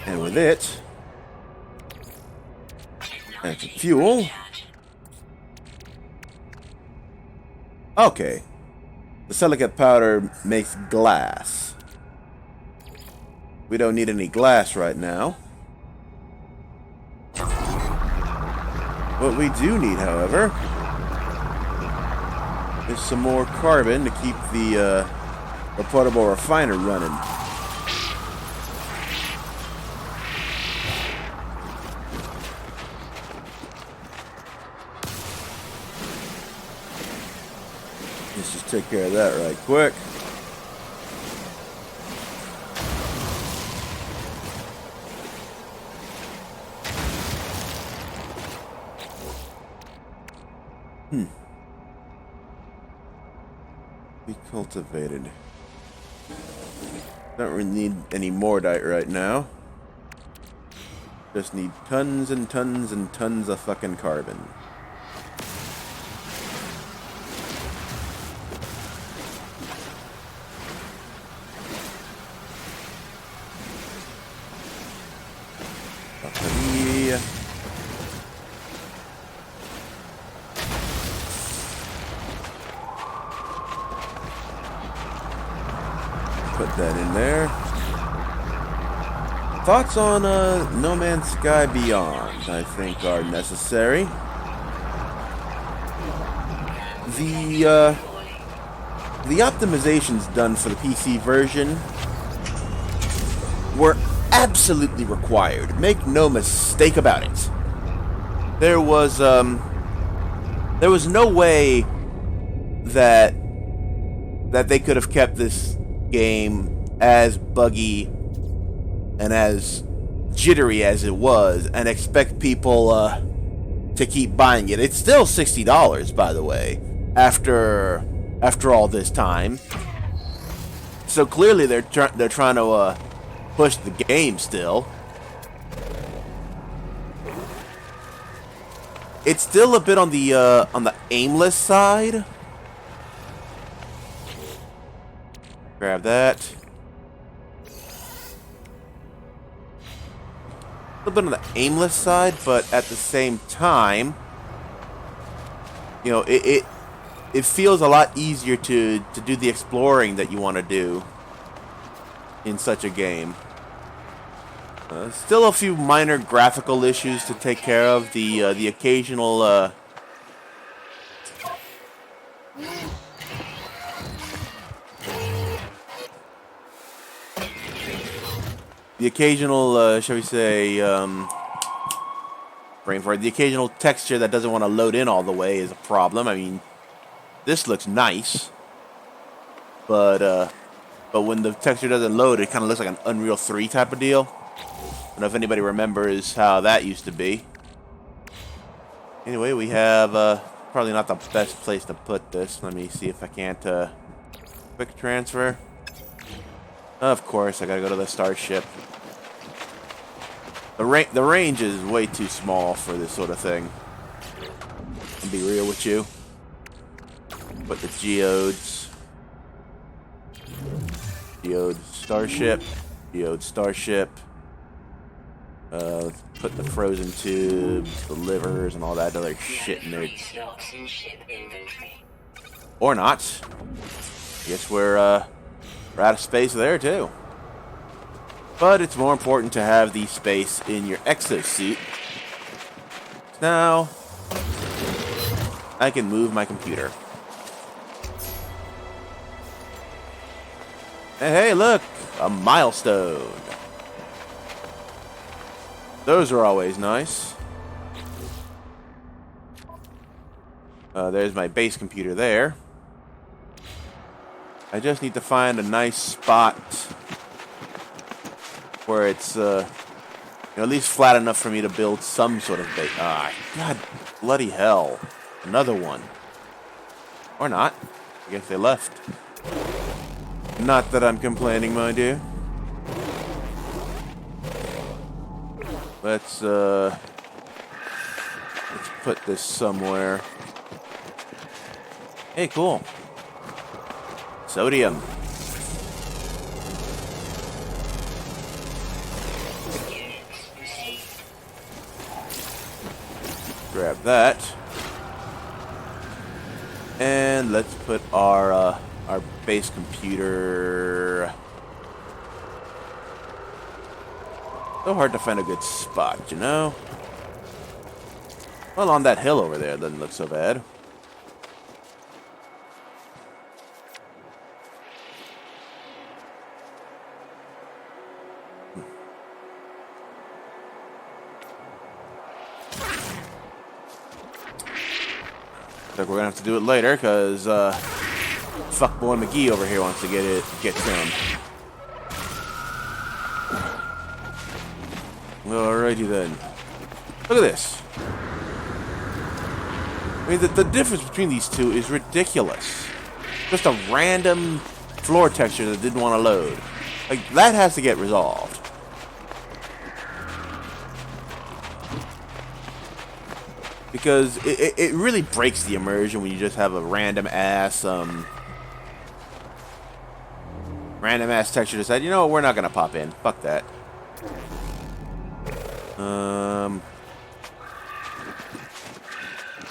And with it, and some fuel. Okay. The silicate powder makes glass. We don't need any glass right now. What we do need, however, is some more carbon to keep the portable refiner running. Let's just take care of that right quick. Be cultivated. Don't really need any more right now. Just need tons and tons and tons of fucking carbon. Put that in there. Thoughts on No Man's Sky Beyond, I think, are necessary. The optimizations done for the PC version were absolutely required. Make no mistake about it. There was no way that they could have kept this game as buggy and as jittery as it was and expect people to keep buying it. It's still $60, by the way, after all this time. So clearly they're trying to push the game still. It's still a bit on the aimless side. Grab that. A little bit on the aimless side, but at the same time, you know, it feels a lot easier to do the exploring that you want to do in such a game. Still a few minor graphical issues to take care of. The occasional shall we say, brain fart. The occasional texture that doesn't want to load in all the way is a problem. I mean, this looks nice, but when the texture doesn't load, it kind of looks like an Unreal 3 type of deal. I don't know if anybody remembers how that used to be. Anyway, we have probably not the best place to put this. Let me see if I can't quick transfer. Of course, I gotta go to the starship. The range is way too small for this sort of thing. I'll be real with you. Put the geodes. Geode starship. Geode starship. Put the frozen tubes, the livers, and all that other shit in there. Or not. I guess we're out of space there too. But it's more important to have the space in your exosuit. Now, I can move my computer. And hey, look! A milestone. Those are always nice. There's my base computer there. I just need to find a nice spot where it's at least flat enough for me to build some sort of base. God bloody hell. Another one. Or not. I guess they left. Not that I'm complaining, mind you. Let's put this somewhere. Hey, cool. Sodium. Grab that. And let's put our base computer. So hard to find a good spot, you know? Well, on that hill over there doesn't look so bad. Looks like we're gonna have to do it later, cause fuckboy McGee over here wants to get trimmed. Alrighty then. Look at this. I mean, the difference between these two is ridiculous. Just a random floor texture that didn't want to load. Like, that has to get resolved. Because it really breaks the immersion when you just have a random ass texture decide, you know what, we're not gonna pop in. Fuck that.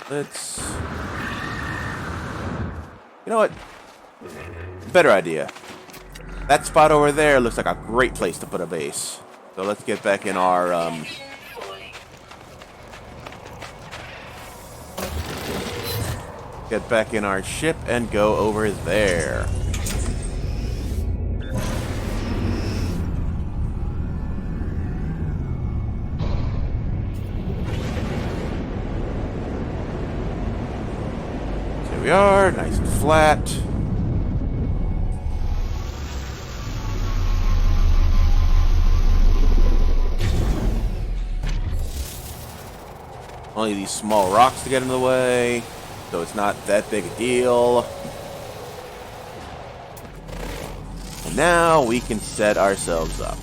Let's... You know what? Better idea. That spot over there looks like a great place to put a base. So let's get back in our Protection falling. ship and go over there. Here we are, nice and flat. Only these small rocks to get in the way, so it's not that big a deal. And now we can set ourselves up.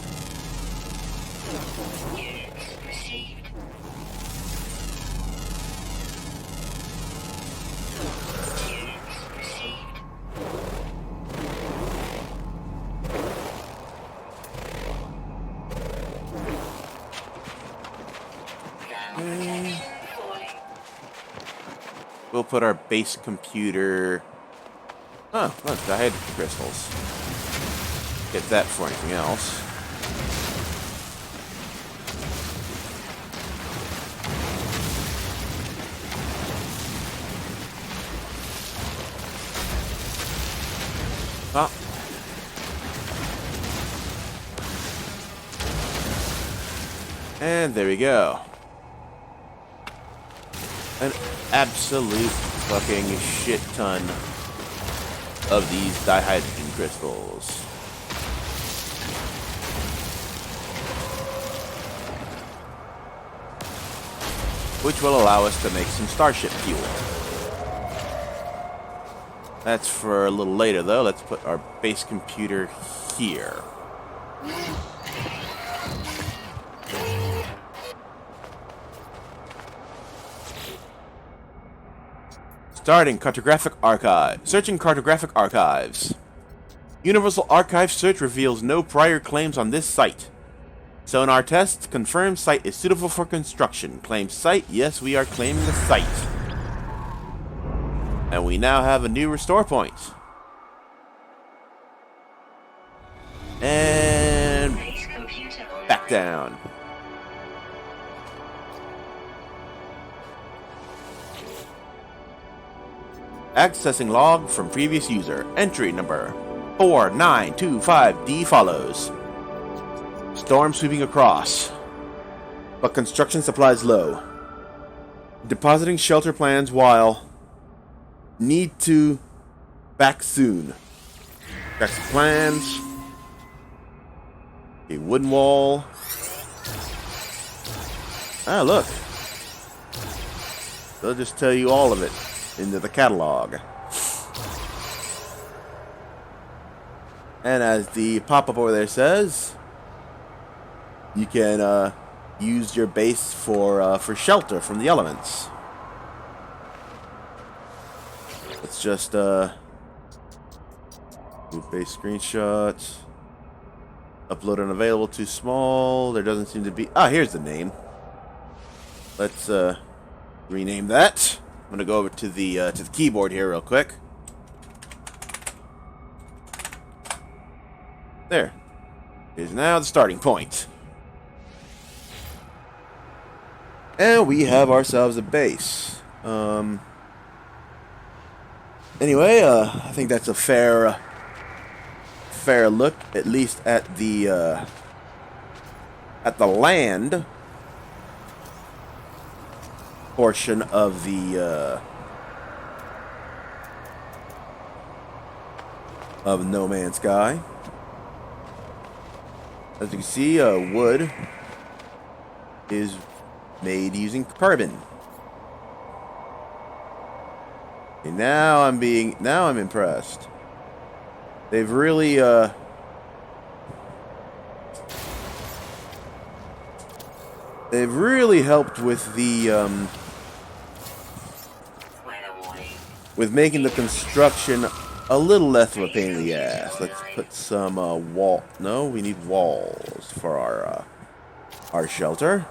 Units received. Units received. Thermal protection falling. We'll put our base computer... Oh, look, dihydrogen crystals. Get that for anything else. Ah. And there we go. An absolute fucking shit ton of these dihydrogen crystals. Which will allow us to make some starship fuel. That's for a little later though. Let's put our base computer here. Starting cartographic archive. Searching cartographic archives. Universal Archive search reveals no prior claims on this site. Sonar tests confirm site is suitable for construction. Claim site. Yes, we are claiming the site. And we now have a new restore point. And Base computer online. back down. Accessing log from previous user. Entry number 4925D follows. Storm sweeping across, but construction supplies low. Depositing shelter plans while need to back soon. Got some plans. A wooden wall. Ah, look. They'll just tell you all of it into the catalog. And as the pop-up over there says, you can use your base for shelter from the elements. Let's just do base screenshots. Upload unavailable, too small. There doesn't seem to be. Ah, here's the name. Let's rename that. I'm gonna go over to the keyboard here real quick. There. Is now the starting point. And we have ourselves a base. Anyway, I think that's a fair look, at least at the land portion of the of No Man's Sky. As you can see, wood is made using carbon. Okay, now I'm impressed. They've really helped with the with making the construction a little less of a pain in the ass. Let's put some wall. No, we need walls for our shelter.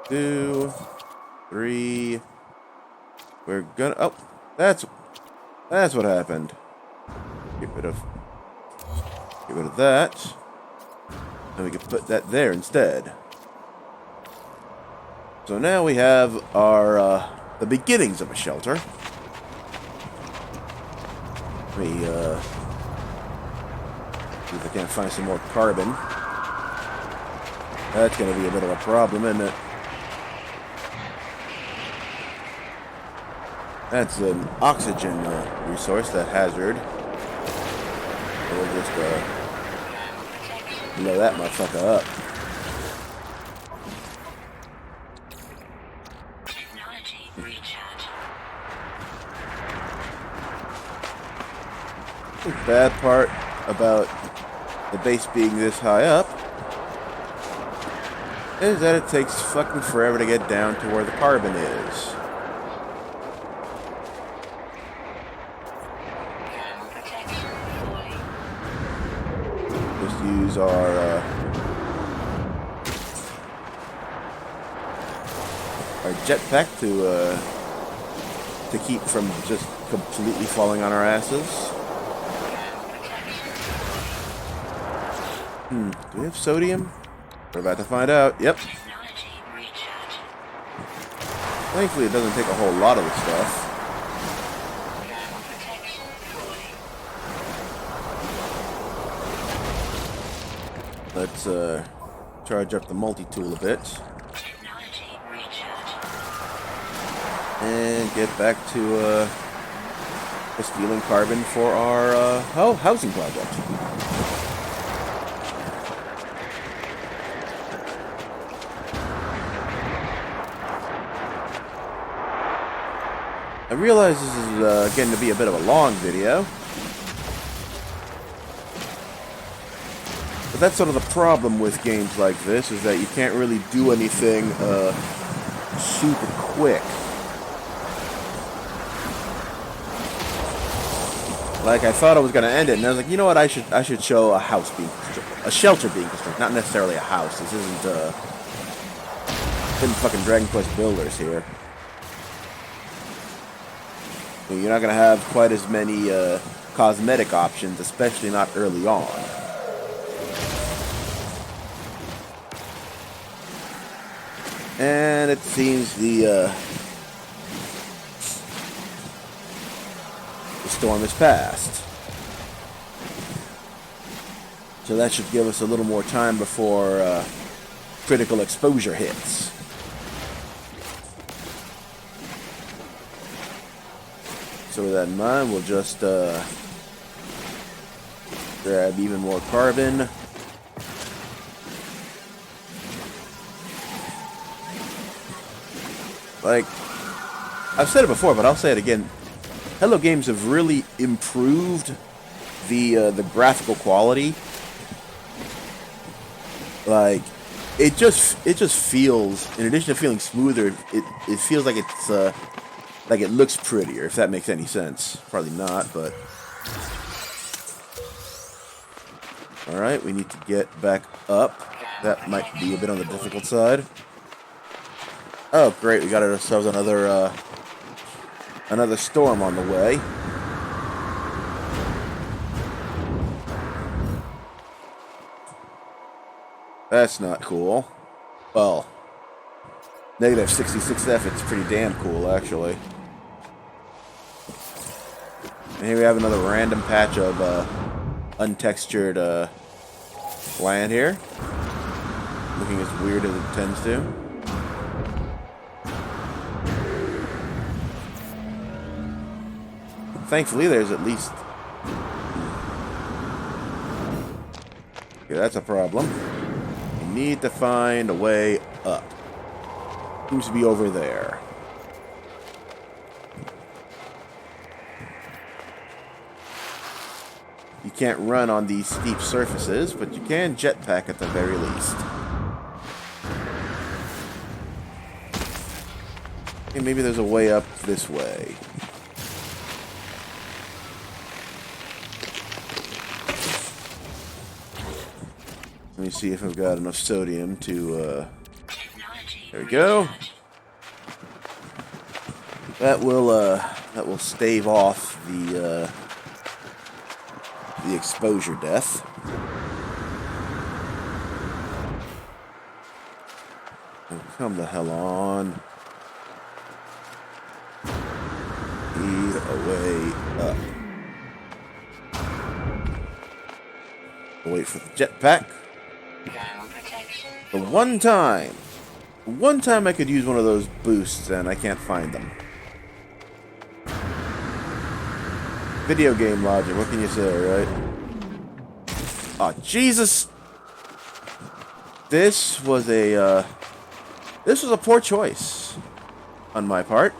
2, 3, we're gonna... Oh, that's what happened. Get rid of that. And we can put that there instead. So now we have our, the beginnings of a shelter. Let me, see if I can't find some more carbon. That's gonna be a bit of a problem, isn't it? That's an oxygen resource, that hazard. We'll just, blow that motherfucker up. Technology recharge. The bad part about the base being this high up is that it takes fucking forever to get down to where the carbon is. Protection fully. Just use our jetpack to keep from just completely falling on our asses. Do we have sodium? We're about to find out. Yep. Technology recharge. Thankfully, it doesn't take a whole lot of the stuff. Protection fully. Let's charge up the multi-tool a bit Technology recharge. and get back to stealing carbon for our housing project. I realize this is getting to be a bit of a long video, but that's sort of the problem with games like this, is that you can't really do anything super quick. Like, I thought I was going to end it, and I was like, you know what, I should show a shelter being constructed, not necessarily a house. This isn't fucking Dragon Quest Builders here. You're not going to have quite as many cosmetic options, especially not early on. And it seems the storm has passed. So that should give us a little more time before critical exposure hits. So with that in mind, we'll just grab even more carbon. Like, I've said it before, but I'll say it again. Hello Games have really improved the graphical quality. Like, it just feels, in addition to feeling smoother, it feels like it's like it looks prettier, if that makes any sense. Probably not, but... Alright, we need to get back up. That might be a bit on the difficult side. Oh, great, we got ourselves another storm on the way. That's not cool. Well, negative 66F, it's pretty damn cool, actually. And here we have another random patch of untextured land here. Looking as weird as it tends to. Thankfully, there's at least... Okay, that's a problem. We need to find a way up. Seems to be over there. You can't run on these steep surfaces, but you can jetpack at the very least. Okay, maybe there's a way up this way. Let me see if I've got enough sodium to, there we go. That will stave off the exposure death. Oh, come the hell on. Eat away up. Wait for the jetpack. Thermal protection. The one time I could use one of those boosts and I can't find them. Video game logic, what can you say, right? Oh, Jesus! This was a poor choice on my part.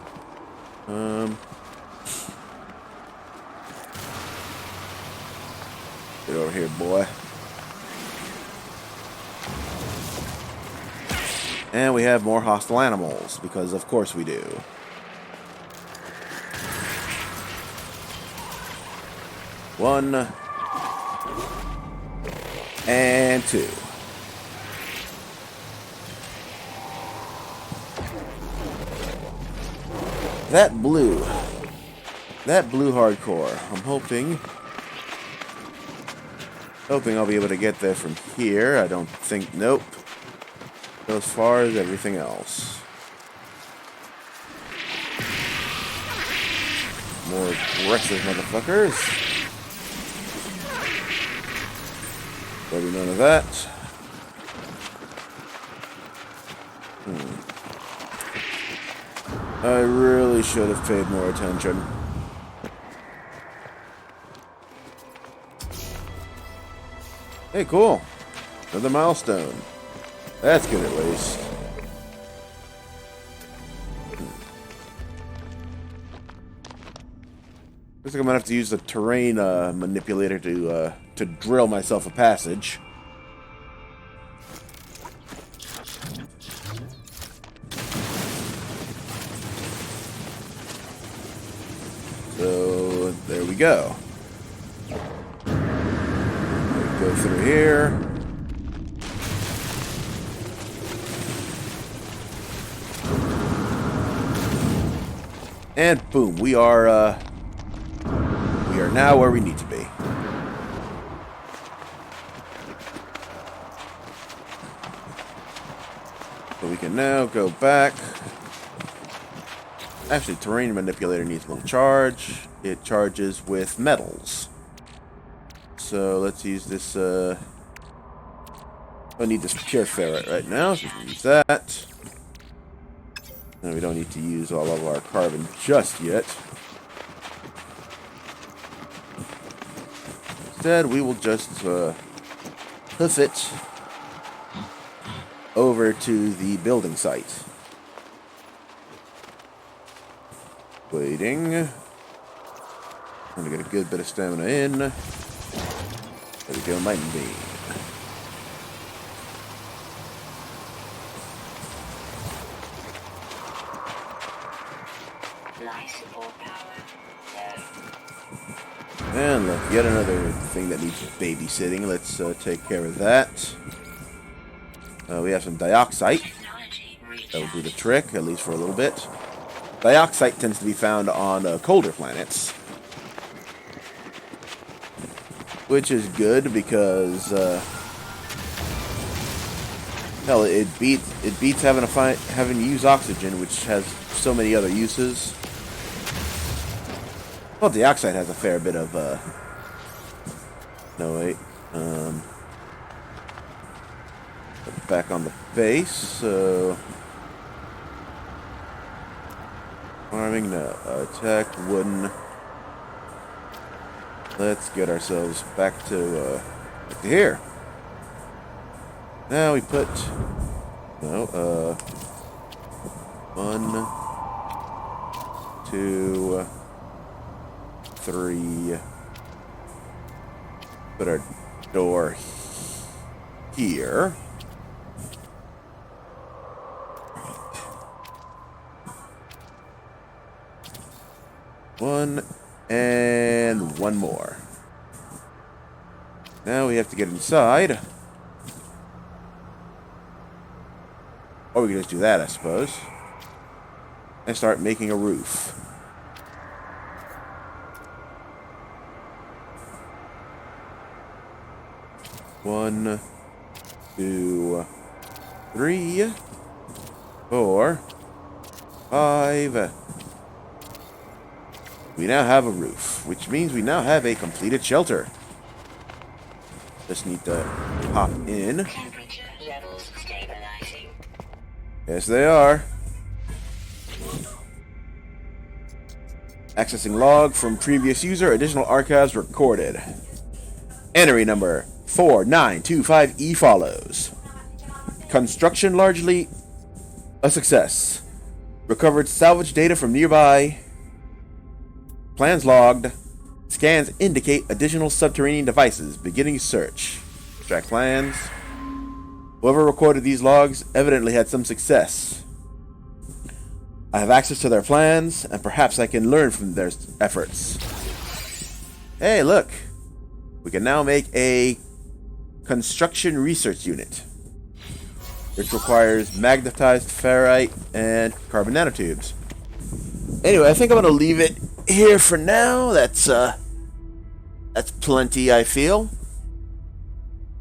Get over here, boy. And we have more hostile animals, because of course we do. One. And two. That blue hardcore. I'm hoping I'll be able to get there from here. I don't think, nope. Go as far as everything else. More aggressive motherfuckers. There'll be none of that. I really should have paid more attention. Hey, cool. Another milestone. That's good at least. Looks like I'm gonna have to use the terrain manipulator to drill myself a passage. So there we go. Go through here. And boom, we are now where we need to be. So we can now go back. Actually, terrain manipulator needs a little charge. It charges with metals. So let's use this. I need this pure ferret right now, so we can use that. And we don't need to use all of our carbon just yet. Instead, we will just hoof it over to the building site. Waiting. I'm gonna get a good bit of stamina in. There we go, Lightning Beam. And look, yet another thing that needs babysitting. Let's take care of that. We have some dioxite. That will do the trick, at least for a little bit. Dioxite tends to be found on colder planets. Which is good because, hell, it beats having to use oxygen, which has so many other uses. Well, dioxide has a fair bit of, no, wait. Back on the base, so... Farming, no. Attack, wooden. Let's get ourselves back to here. Now we put... No, 1, 2... 3. Put our door here. One and one more. Now we have to get inside. Or we can just do that, I suppose. and start making a roof. One, two, three, 4, 5. We now have a roof, which means we now have a completed shelter. Just need to hop in. Temperature levels stabilizing. Yes, they are. Accessing log from previous user. Additional archives recorded. Entry number 4925E follows. Construction largely a success. Recovered salvage data from nearby. Plans logged. Scans indicate additional subterranean devices. Beginning search. Extract plans. Whoever recorded these logs evidently had some success. I have access to their plans, and perhaps I can learn from their efforts. Hey, look. We can now make a construction research unit, which requires magnetized ferrite and carbon nanotubes. Anyway, I think I'm going to leave it here for now. That's plenty, I feel.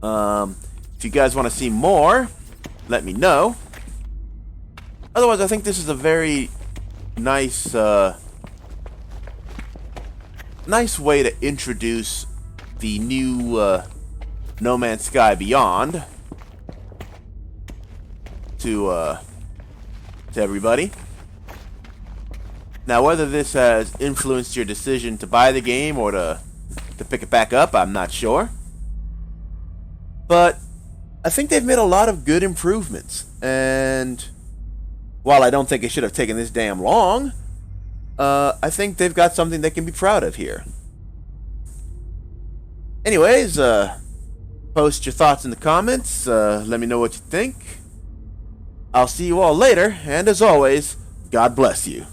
If you guys want to see more, let me know. Otherwise, I think this is a very nice nice way to introduce the new No Man's Sky Beyond to everybody. Now, whether this has influenced your decision to buy the game or to pick it back up, I'm not sure. But I think they've made a lot of good improvements, and while I don't think it should have taken this damn long, I think they've got something they can be proud of here. Anyways, post your thoughts in the comments. Let me know what you think. I'll see you all later, and as always, God bless you.